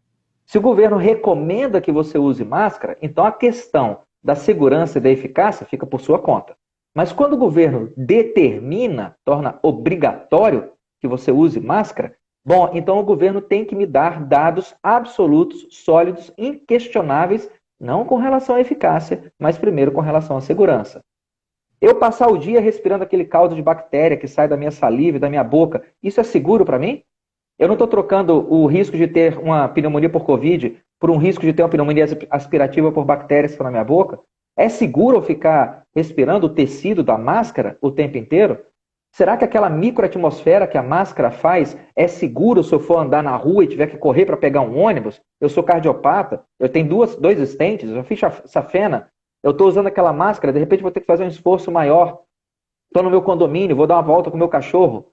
Se o governo recomenda que você use máscara, então a questão da segurança e da eficácia fica por sua conta. Mas quando o governo determina, torna obrigatório que você use máscara, bom, então o governo tem que me dar dados absolutos, sólidos, inquestionáveis, não com relação à eficácia, mas primeiro com relação à segurança. Eu passar o dia respirando aquele caldo de bactéria que sai da minha saliva e da minha boca, isso é seguro para mim? Eu não estou trocando o risco de ter uma pneumonia por Covid por um risco de ter uma pneumonia aspirativa por bactérias que estão na minha boca? É seguro eu ficar respirando o tecido da máscara o tempo inteiro? Será que aquela microatmosfera que a máscara faz é seguro se eu for andar na rua e tiver que correr para pegar um ônibus? Eu sou cardiopata, eu tenho dois stents, eu fiz safena, eu estou usando aquela máscara, de repente vou ter que fazer um esforço maior. Estou no meu condomínio, vou dar uma volta com o meu cachorro.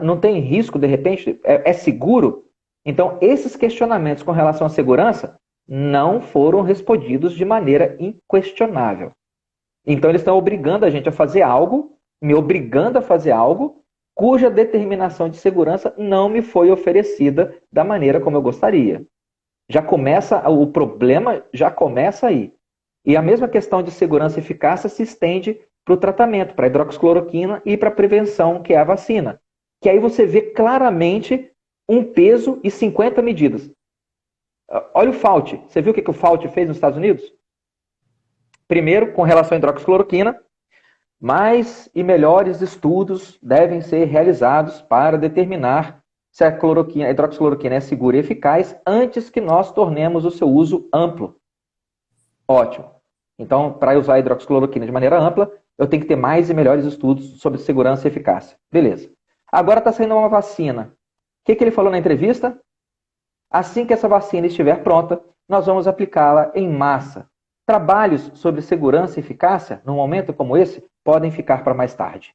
Não tem risco, de repente? É seguro? Então, esses questionamentos com relação à segurança não foram respondidos de maneira inquestionável. Então, eles estão obrigando a gente a fazer algo, me obrigando a fazer algo, cuja determinação de segurança não me foi oferecida da maneira como eu gostaria. O problema já começa aí. E a mesma questão de segurança e eficácia se estende para o tratamento, para a hidroxicloroquina e para a prevenção, que é a vacina. Que aí você vê claramente um peso e 50 medidas. Olha o Fauci. Você viu o que o Fauci fez nos Estados Unidos? Primeiro, com relação à hidroxicloroquina, mais e melhores estudos devem ser realizados para determinar se a hidroxicloroquina é segura e eficaz antes que nós tornemos o seu uso amplo. Ótimo. Então, para usar a hidroxicloroquina de maneira ampla, eu tenho que ter mais e melhores estudos sobre segurança e eficácia. Beleza. Agora está saindo uma vacina. O que ele falou na entrevista? Assim que essa vacina estiver pronta, nós vamos aplicá-la em massa. Trabalhos sobre segurança e eficácia, num momento como esse, podem ficar para mais tarde.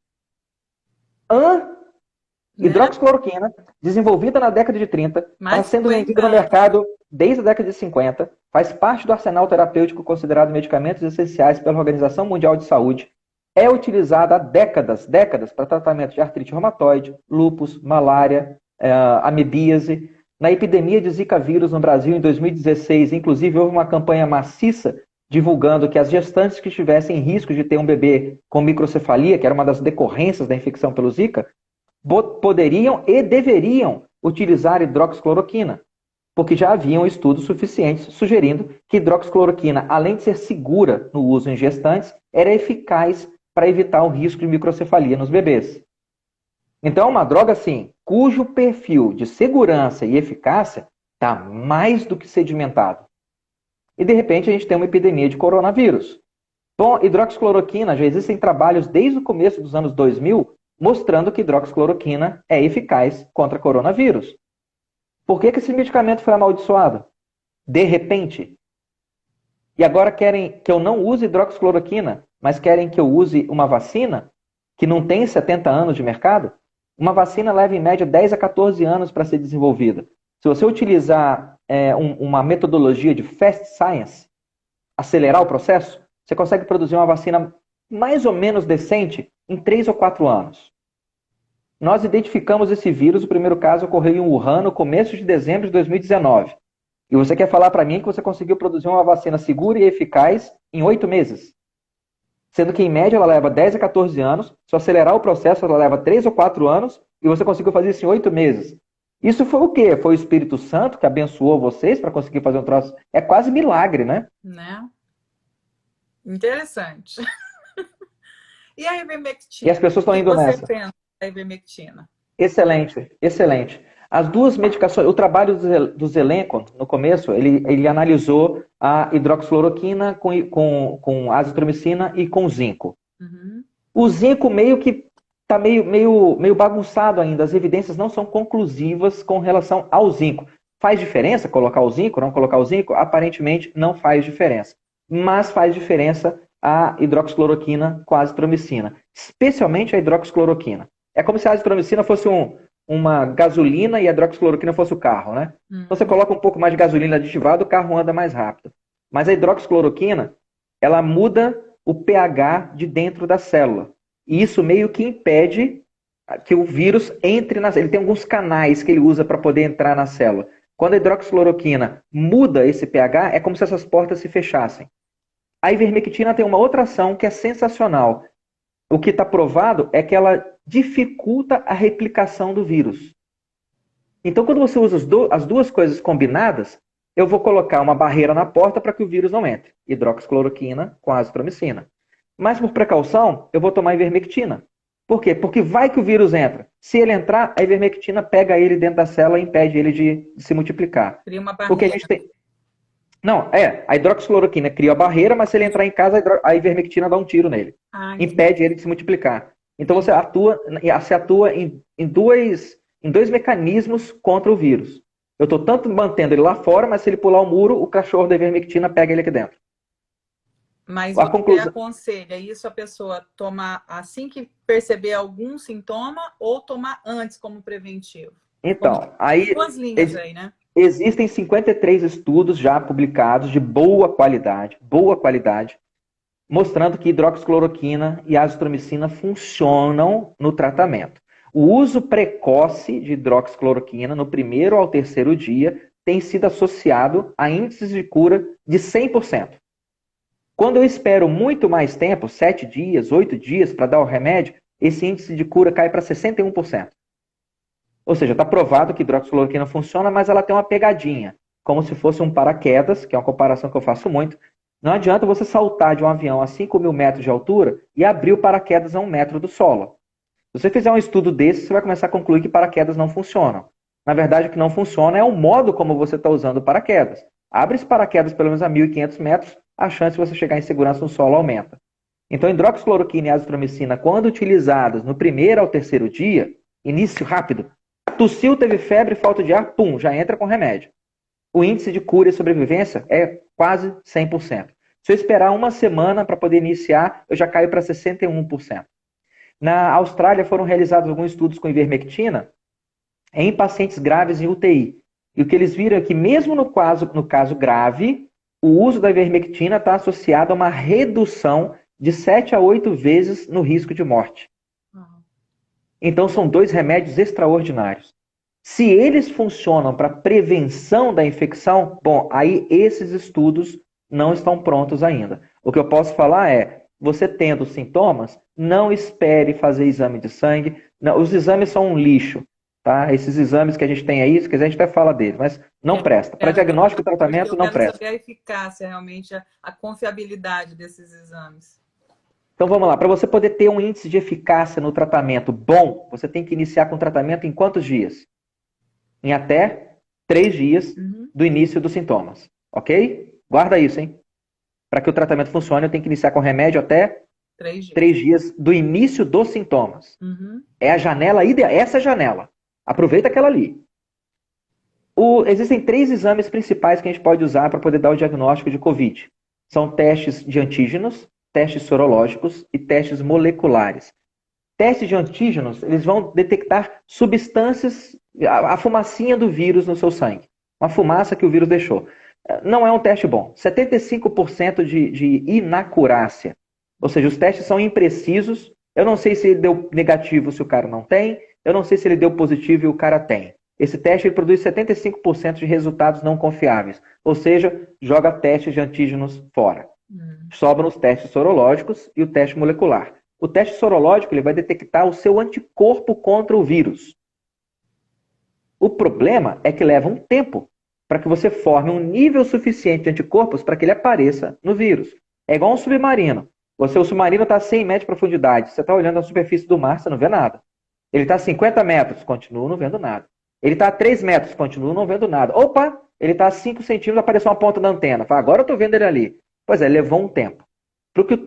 Hidroxicloroquina, desenvolvida na década de 30, está sendo vendida no mercado desde a década de 50, faz parte do arsenal terapêutico considerado medicamentos essenciais pela Organização Mundial de Saúde, é utilizada há décadas para tratamento de artrite reumatoide, lúpus, malária, amebíase. Na epidemia de Zika vírus no Brasil em 2016, inclusive, houve uma campanha maciça divulgando que as gestantes que tivessem risco de ter um bebê com microcefalia, que era uma das decorrências da infecção pelo Zika, poderiam e deveriam utilizar hidroxicloroquina, porque já haviam estudos suficientes sugerindo que hidroxicloroquina, além de ser segura no uso em gestantes, era eficaz para evitar o risco de microcefalia nos bebês. Então, é uma droga assim, cujo perfil de segurança e eficácia está mais do que sedimentado. E, de repente, a gente tem uma epidemia de coronavírus. Bom, hidroxicloroquina, já existem trabalhos desde o começo dos anos 2000 mostrando que hidroxicloroquina é eficaz contra coronavírus. Por que esse medicamento foi amaldiçoado? De repente. E agora querem que eu não use hidroxicloroquina, mas querem que eu use uma vacina que não tem 70 anos de mercado? Uma vacina leva em média 10 a 14 anos para ser desenvolvida. Se você utilizar uma metodologia de fast science, acelerar o processo, você consegue produzir uma vacina mais ou menos decente em 3 ou 4 anos. Nós identificamos esse vírus, o primeiro caso ocorreu em Wuhan no começo de dezembro de 2019. E você quer falar para mim que você conseguiu produzir uma vacina segura e eficaz em 8 meses? Sendo que, em média, ela leva 10 a 14 anos, se acelerar o processo, ela leva 3 ou 4 anos, e você conseguiu fazer isso em 8 meses. Isso foi o quê? Foi o Espírito Santo que abençoou vocês para conseguir fazer um troço? É quase milagre, né? Né? Interessante. E a ivermectina? E as pessoas estão indo nessa. O que você pensa da ivermectina? Excelente, excelente. As duas medicações, o trabalho do Zelenko, no começo, ele analisou a hidroxicloroquina com azitromicina e com zinco. Uhum. O zinco meio que está meio bagunçado ainda, as evidências não são conclusivas com relação ao zinco. Faz diferença colocar o zinco, não colocar o zinco? Aparentemente não faz diferença. Mas faz diferença a hidroxicloroquina com a azitromicina, especialmente a hidroxicloroquina. É como se a azitromicina fosse uma gasolina e a hidroxicloroquina fosse o carro, né? Então você coloca um pouco mais de gasolina aditivada, o carro anda mais rápido. Mas a hidroxicloroquina, ela muda o pH de dentro da célula. E isso meio que impede que o vírus entre na célula. Ele tem alguns canais que ele usa para poder entrar na célula. Quando a hidroxicloroquina muda esse pH, é como se essas portas se fechassem. A ivermectina tem uma outra ação que é sensacional. O que está provado é que ela dificulta a replicação do vírus. Então, quando você usa as duas coisas combinadas, eu vou colocar uma barreira na porta para que o vírus não entre. Hidroxicloroquina com azitromicina. Mas, por precaução, eu vou tomar ivermectina. Por quê? Porque vai que o vírus entra. Se ele entrar, a ivermectina pega ele dentro da célula e impede ele de se multiplicar. Cria uma barreira. Porque a gente tem... Não, a hidroxicloroquina cria a barreira, mas se ele entrar em casa, a ivermectina dá um tiro nele. Impede ele de se multiplicar. Então você atua em dois mecanismos contra o vírus. Eu estou tanto mantendo ele lá fora, mas se ele pular o muro, o cachorro da ivermectina pega ele aqui dentro. Mas você aconselha isso a pessoa tomar assim que perceber algum sintoma ou tomar antes como preventivo? Então, aí... Duas linhas aí, né? Existem 53 estudos já publicados de boa qualidade, mostrando que hidroxicloroquina e azitromicina funcionam no tratamento. O uso precoce de hidroxicloroquina no primeiro ao terceiro dia tem sido associado a índices de cura de 100%. Quando eu espero muito mais tempo, 7 dias, 8 dias, para dar o remédio, esse índice de cura cai para 61%. Ou seja, está provado que hidroxicloroquina funciona, mas ela tem uma pegadinha, como se fosse um paraquedas, que é uma comparação que eu faço muito. Não adianta você saltar de um avião a 5.000 metros de altura e abrir o paraquedas a 1 metro do solo. Se você fizer um estudo desse, você vai começar a concluir que paraquedas não funcionam. Na verdade, o que não funciona é o modo como você está usando o paraquedas. Abre esse paraquedas pelo menos a 1.500 metros, a chance de você chegar em segurança no solo aumenta. Então, hidroxicloroquina e azitromicina, quando utilizadas no primeiro ao terceiro dia, início rápido, tossiu, teve febre, falta de ar, pum, já entra com remédio. O índice de cura e sobrevivência é quase 100%. Se eu esperar uma semana para poder iniciar, eu já caio para 61%. Na Austrália foram realizados alguns estudos com ivermectina em pacientes graves em UTI. E o que eles viram é que mesmo no caso grave, o uso da ivermectina está associado a uma redução de 7 a 8 vezes no risco de morte. Então, são 2 remédios extraordinários. Se eles funcionam para prevenção da infecção, bom, aí esses estudos não estão prontos ainda. O que eu posso falar é, você tendo sintomas, não espere fazer exame de sangue. Não, os exames são um lixo, tá? Esses exames que a gente tem aí, se quiser a gente até fala deles, mas não presta. Para diagnóstico e tratamento, não presta. Eu quero saber a eficácia, realmente, a confiabilidade desses exames. Então vamos lá, para você poder ter um índice de eficácia no tratamento bom, você tem que iniciar com o tratamento em quantos dias? Em até 3 dias do início dos sintomas, ok? Guarda isso, hein? Para que o tratamento funcione, eu tenho que iniciar com remédio até 3 dias do início dos sintomas. É a janela ideal, essa é a janela. Aproveita aquela ali. Existem 3 exames principais que a gente pode usar para poder dar o diagnóstico de COVID. São testes de antígenos, testes sorológicos e testes moleculares. Testes de antígenos, eles vão detectar substâncias, a fumacinha do vírus no seu sangue. Uma fumaça que o vírus deixou. Não é um teste bom. 75% de inacurácia. Ou seja, os testes são imprecisos. Eu não sei se ele deu negativo se o cara não tem. Eu não sei se ele deu positivo e o cara tem. Esse teste ele produz 75% de resultados não confiáveis. Ou seja, joga testes de antígenos fora. Sobram os testes sorológicos e o teste molecular. O teste sorológico ele vai detectar o seu anticorpo contra o vírus. O problema é que leva um tempo para que você forme um nível suficiente de anticorpos para que ele apareça no vírus. É igual um submarino. O submarino está a 100 metros de profundidade. Você está olhando a superfície do mar, você não vê nada. Ele está a 50 metros, continua não vendo nada. Ele está a 3 metros, continua não vendo nada. Opa, ele está a 5 centímetros, apareceu uma ponta da antena. Fala, agora eu estou vendo ele ali. Pois é, levou um tempo.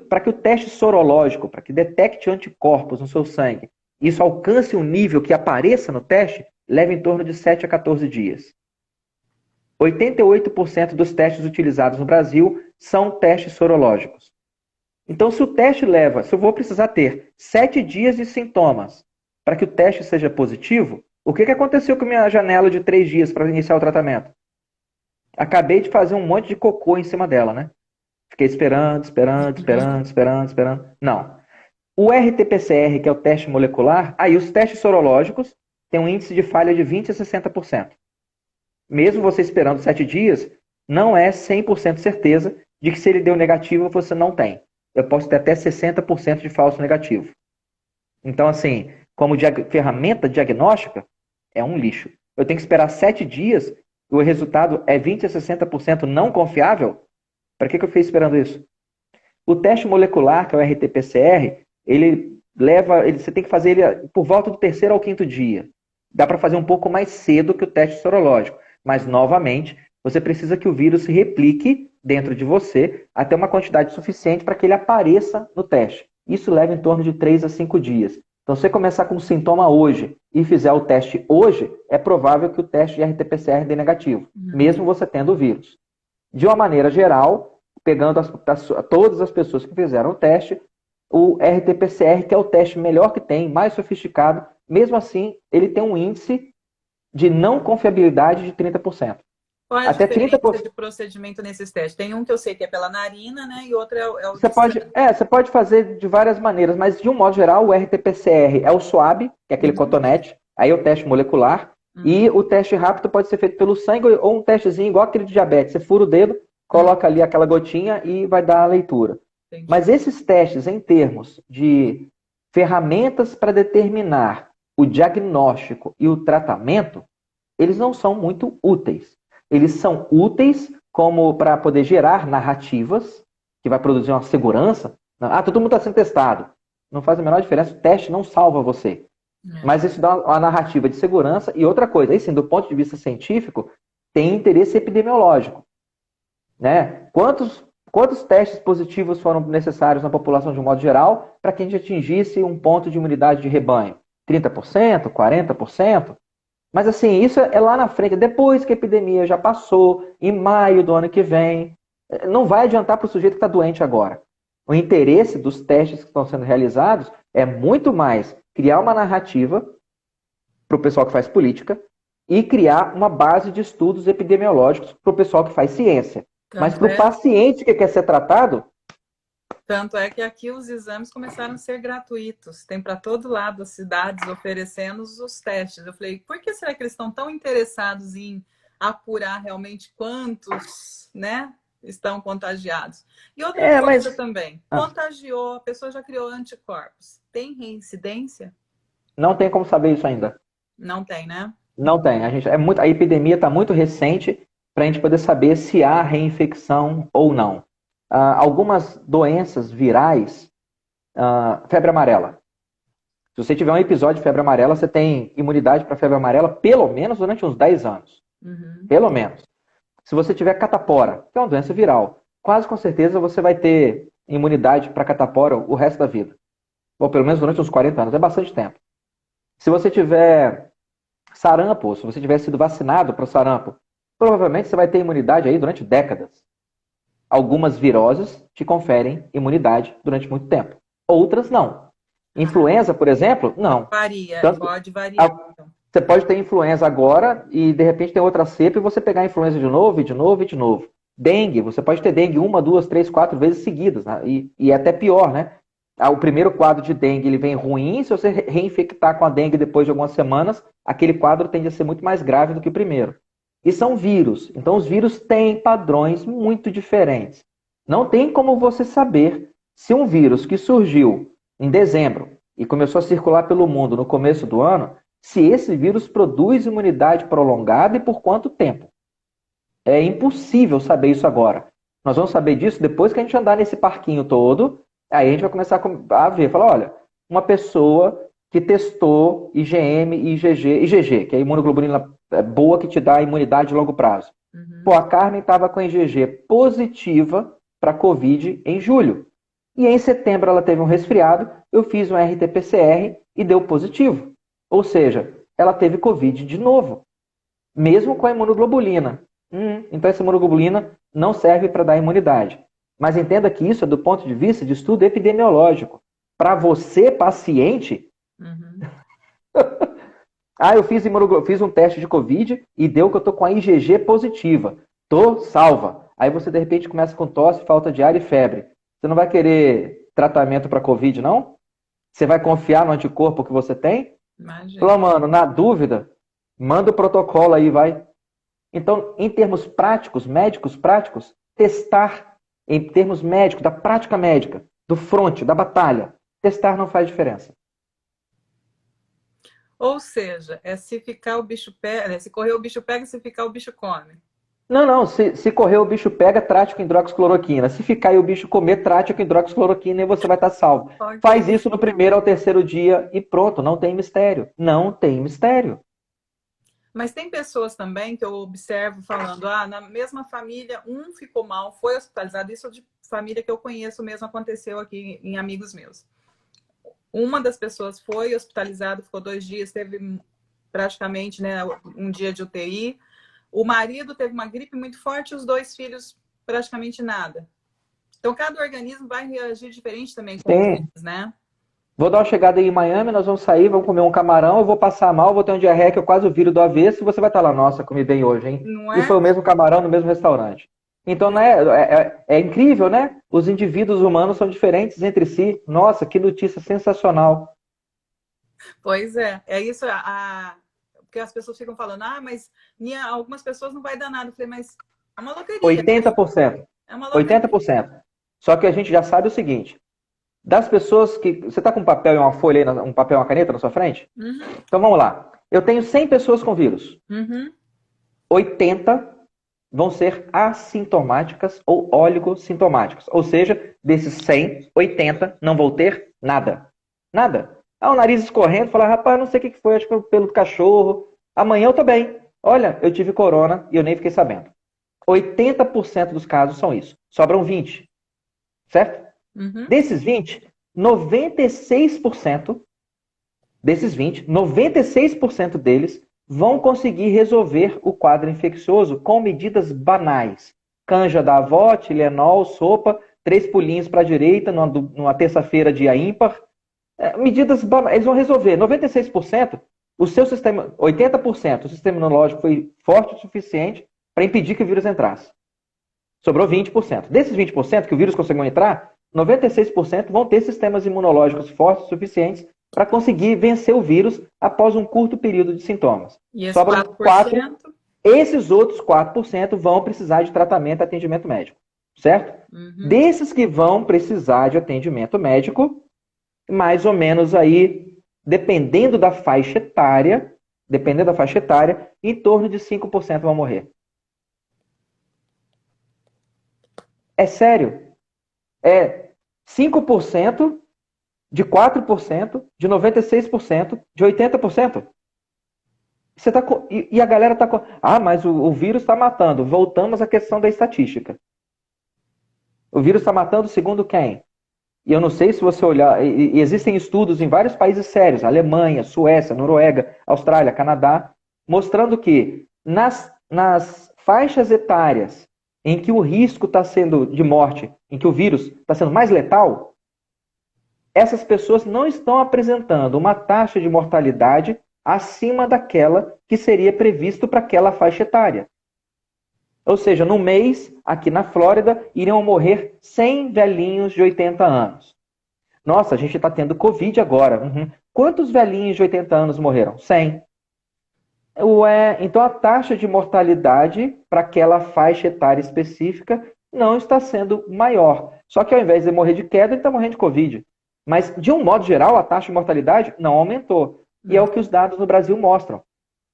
Para que o teste sorológico, para que detecte anticorpos no seu sangue, isso alcance um nível que apareça no teste, leva em torno de 7 a 14 dias. 88% dos testes utilizados no Brasil são testes sorológicos. Então, se eu vou precisar ter 7 dias de sintomas para que o teste seja positivo, o que aconteceu com a minha janela de 3 dias para iniciar o tratamento? Acabei de fazer um monte de cocô em cima dela, né? Fiquei esperando. Não. O RT-PCR, que é o teste molecular, aí os testes sorológicos têm um índice de falha de 20% a 60%. Mesmo você esperando 7 dias, não é 100% certeza de que se ele deu negativo, você não tem. Eu posso ter até 60% de falso negativo. Então, assim, como ferramenta diagnóstica, é um lixo. Eu tenho que esperar 7 dias, o resultado é 20% a 60% não confiável? Para que eu fiquei esperando isso? O teste molecular, que é o RT-PCR, você tem que fazer ele por volta do 3º ao 5º dia. Dá para fazer um pouco mais cedo que o teste sorológico. Mas, novamente, você precisa que o vírus se replique dentro de você até uma quantidade suficiente para que ele apareça no teste. Isso leva em torno de 3 a 5 dias. Então, se você começar com um sintoma hoje e fizer o teste hoje, é provável que o teste de RT-PCR dê negativo, mesmo você tendo o vírus. De uma maneira geral, pegando todas as pessoas que fizeram o teste, o RT-PCR, que é o teste melhor que tem, mais sofisticado, mesmo assim, ele tem um índice de não confiabilidade de 30%. Qual é a diferença de procedimento nesses testes? Tem um que eu sei que é pela narina, né? E outro é o você pode fazer de várias maneiras, mas de um modo geral, o RT-PCR é o swab, que é aquele cotonete, aí é o teste molecular, e o teste rápido pode ser feito pelo sangue ou um testezinho igual aquele de diabetes. Você fura o dedo, coloca ali aquela gotinha e vai dar a leitura. Entendi. Mas esses testes, em termos de ferramentas para determinar o diagnóstico e o tratamento, eles não são muito úteis. Eles são úteis como para poder gerar narrativas, que vai produzir uma segurança. Todo mundo está sendo testado. Não faz a menor diferença, o teste não salva você. Mas isso dá uma narrativa de segurança. E outra coisa, aí sim, do ponto de vista científico, tem interesse epidemiológico. Né? Quantos testes positivos foram necessários na população de um modo geral para que a gente atingisse um ponto de imunidade de rebanho? 30%? 40%? Mas assim, isso é lá na frente, depois que a epidemia já passou, em maio do ano que vem. Não vai adiantar para o sujeito que está doente agora. O interesse dos testes que estão sendo realizados é muito mais criar uma narrativa para o pessoal que faz política e criar uma base de estudos epidemiológicos para o pessoal que faz ciência. Mas para o paciente que quer ser tratado... Tanto é que aqui os exames começaram a ser gratuitos. Tem para todo lado as cidades oferecendo os testes. Eu falei, por que será que eles estão tão interessados em apurar realmente quantos, né, estão contagiados? E outra coisa também, contagiou, a pessoa já criou anticorpos. Tem reincidência? Não tem como saber isso ainda. Não tem, né? Não tem. A epidemia está muito recente para a gente poder saber se há reinfecção ou não. Algumas doenças virais, febre amarela. Se você tiver um episódio de febre amarela, você tem imunidade para febre amarela pelo menos durante uns 10 anos. Pelo menos. Se você tiver catapora, que é uma doença viral, quase com certeza você vai ter imunidade para catapora o resto da vida. Ou pelo menos durante uns 40 anos. É bastante tempo. Se você tiver sarampo, se você tiver sido vacinado para o sarampo, provavelmente você vai ter imunidade aí durante décadas. Algumas viroses te conferem imunidade durante muito tempo. Outras não. Influenza, por exemplo, não. Varia, pode variar. Você pode ter influenza agora e de repente tem outra cepa e você pegar a influenza de novo, e de novo, e de novo. Dengue, você pode ter dengue 1, 2, 3, 4 vezes seguidas. Né? E é até pior, né? O primeiro quadro de dengue ele vem ruim, se você reinfectar com a dengue depois de algumas semanas, aquele quadro tende a ser muito mais grave do que o primeiro. E são vírus. Então, os vírus têm padrões muito diferentes. Não tem como você saber se um vírus que surgiu em dezembro e começou a circular pelo mundo no começo do ano, se esse vírus produz imunidade prolongada e por quanto tempo. É impossível saber isso agora. Nós vamos saber disso depois que a gente andar nesse parquinho todo. Aí a gente vai começar a ver. Falar, olha, uma pessoa que testou IgM e IgG, que é a imunoglobulina boa que te dá a imunidade de longo prazo. Pô, a Carmen estava com IgG positiva para Covid em julho. E em setembro ela teve um resfriado, eu fiz um RT-PCR e deu positivo. Ou seja, ela teve Covid de novo. Mesmo com a imunoglobulina. Então essa imunoglobulina não serve para dar imunidade. Mas entenda que isso é do ponto de vista de estudo epidemiológico. Para você, paciente... eu fiz um teste de Covid e deu que eu estou com a IgG positiva. Tô salva. Aí você, de repente, começa com tosse, falta de ar e febre. Você não vai querer tratamento para Covid, não? Você vai confiar no anticorpo que você tem? Imagina. Fala, mano, na dúvida, manda o protocolo aí, vai. Então, em termos práticos, médicos práticos, testar em termos médicos, da prática médica, do fronte, da batalha, testar não faz diferença. Ou seja, é se ficar o bicho pega, se correr o bicho pega, se ficar o bicho come. Não, não, se correr o bicho pega, trate com hidroxicloroquina. Se ficar e o bicho comer, trate com hidroxicloroquina e você vai estar salvo. Faz Ok. isso no primeiro ao terceiro dia e pronto, não tem mistério. Não tem mistério. Mas tem pessoas também que eu observo falando, ah, na mesma família, um ficou mal, foi hospitalizado. Isso de família que eu conheço mesmo aconteceu aqui em amigos meus. Uma das pessoas foi hospitalizada, ficou 2 dias, teve praticamente, né, um dia de UTI. O marido teve uma gripe muito forte, os 2 filhos praticamente nada. Então, cada organismo vai reagir diferente também com o Sim. vírus, né? Vou dar uma chegada aí em Miami, nós vamos sair, vamos comer um camarão, eu vou passar mal, vou ter uma diarreia que eu quase viro do avesso e você vai estar lá, nossa, comi bem hoje, hein? Não E foi é? o mesmo camarão no mesmo restaurante. Então, né, é incrível, né? Os indivíduos humanos são diferentes entre si. Nossa, que notícia sensacional. Pois é. É isso, porque as pessoas ficam falando, ah, mas algumas pessoas não vai dar nada. Eu falei, mas é uma loteria. 80%. É uma loteria. 80%. Só que a gente já sabe o seguinte, das pessoas que... Você está com um papel e uma folha aí, um papel e uma caneta na sua frente? Uhum, Então vamos lá. Eu tenho 100 pessoas com vírus. uhum. 80 vão ser assintomáticas ou oligossintomáticas. Ou seja, desses 100, 80 não vão ter nada. Nada. Ah, o nariz escorrendo, falar, rapaz, não sei o que foi, acho que foi o pelo do cachorro. Amanhã eu tô bem. Olha, eu tive corona e eu nem fiquei sabendo. 80% dos casos são isso. Sobram 20, certo? Uhum. Desses 20, 96% desses 20, 96% deles vão conseguir resolver o quadro infeccioso com medidas banais. Canja da avó, Tilenol, sopa, 3 pulinhos para a direita numa terça-feira dia ímpar. Medidas banais, eles vão resolver. 96%, o seu sistema, 80%, o sistema imunológico foi forte o suficiente para impedir que o vírus entrasse. Sobrou 20%. Desses 20% que o vírus conseguiu entrar, 96% vão ter sistemas imunológicos fortes o suficientes para conseguir vencer o vírus após um curto período de sintomas. E esse Sobram 4%. 4%? Esses outros 4% vão precisar de tratamento e atendimento médico, certo? Uhum. Desses que vão precisar de atendimento médico, mais ou menos aí, dependendo da faixa etária, em torno de 5% vão morrer. É sério. É 5% de 4%, de 96%, de 80%. Você tá e a galera tá com. Ah, mas o vírus está matando. Voltamos à questão da estatística. O vírus está matando segundo quem? E eu não sei se você olhar. E existem estudos em vários países sérios, Alemanha, Suécia, Noruega, Austrália, Canadá, mostrando que nas faixas etárias em que o risco está sendo de morte, em que o vírus está sendo mais letal, essas pessoas não estão apresentando uma taxa de mortalidade acima daquela que seria previsto para aquela faixa etária. Ou seja, no mês, aqui na Flórida, iriam morrer 100 velhinhos de 80 anos. Nossa, a gente está tendo Covid agora. Uhum. Quantos velhinhos de 80 anos morreram? 100. Então a taxa de mortalidade para aquela faixa etária específica não está sendo maior. Só que ao invés de morrer de queda, ele está morrendo de Covid. Mas, de um modo geral, a taxa de mortalidade não aumentou. E é o que os dados no Brasil mostram.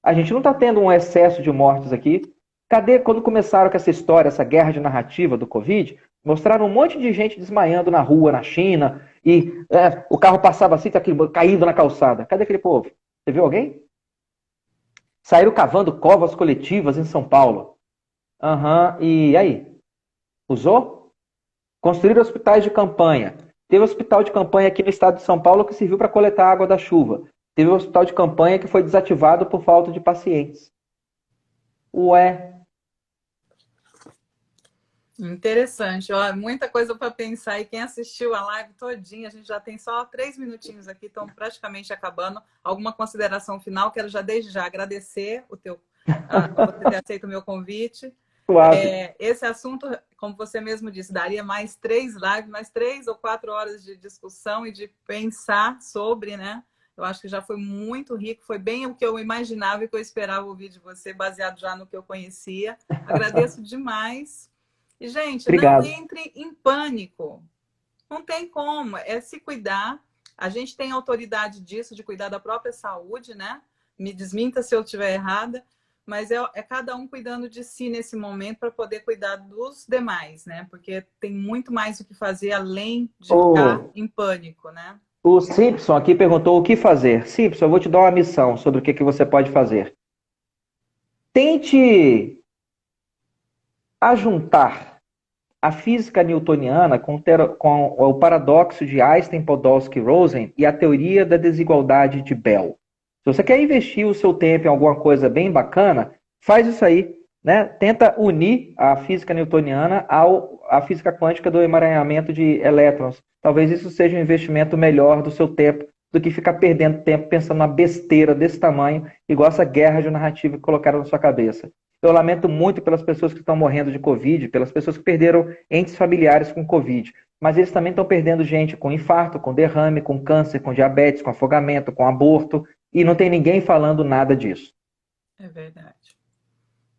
A gente não está tendo um excesso de mortes aqui. Cadê quando começaram com essa história, essa guerra de narrativa do Covid? Mostraram um monte de gente desmaiando na rua, na China, e o carro passava assim, tá caindo na calçada. Cadê aquele povo? Você viu alguém? Saíram cavando covas coletivas em São Paulo. Aham, e aí? Usou? Construíram hospitais de campanha. Teve um hospital de campanha aqui no estado de São Paulo que serviu para coletar água da chuva. Teve um hospital de campanha que foi desativado por falta de pacientes. Ué. Interessante. Ó, muita coisa para pensar. E quem assistiu a live todinha, a gente já tem só 3 minutinhos aqui, estão praticamente acabando. Alguma consideração final? Quero já desde já agradecer você ter aceito o meu convite. Suave. Esse assunto, como você mesmo disse, daria mais 3 lives, mais 3 ou 4 horas de discussão e de pensar sobre, né? Eu acho que já foi muito rico, foi bem o que eu imaginava e que eu esperava ouvir de você, baseado já no que eu conhecia. Agradeço demais. E, gente, não Obrigado. entre em pânico. Não tem como, é se cuidar. A gente tem autoridade disso, de cuidar da própria saúde, né? Me desminta se eu estiver errada, mas é cada um cuidando de si nesse momento para poder cuidar dos demais, né? Porque tem muito mais o que fazer além de ficar O, em pânico, né? o Simpson aqui perguntou o que fazer. Simpson, eu vou te dar uma missão sobre o que você pode fazer. Tente ajuntar a física newtoniana com o paradoxo de Einstein, Podolsky e Rosen e a teoria da desigualdade de Bell. Se você quer investir o seu tempo em alguma coisa bem bacana, faz isso aí. Né? Tenta unir a física newtoniana à física quântica do emaranhamento de elétrons. Talvez isso seja um investimento melhor do seu tempo do que ficar perdendo tempo pensando na besteira desse tamanho, igual essa guerra de narrativa que colocaram na sua cabeça. Eu lamento muito pelas pessoas que estão morrendo de Covid, pelas pessoas que perderam entes familiares com Covid. Mas eles também estão perdendo gente com infarto, com derrame, com câncer, com diabetes, com afogamento, com aborto. E não tem ninguém falando nada disso. É verdade.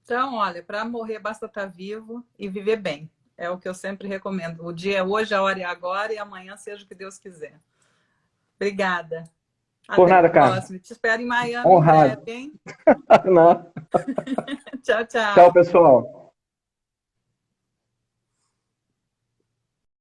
Então, olha, para morrer basta estar vivo e viver bem. É o que eu sempre recomendo. O dia é hoje, a hora é agora e amanhã seja o que Deus quiser. Obrigada. Por Até nada, a Carmen. próxima. Te espero em Miami em breve, Honrado. hein? Não. Tchau, Tchau, tchau. pessoal.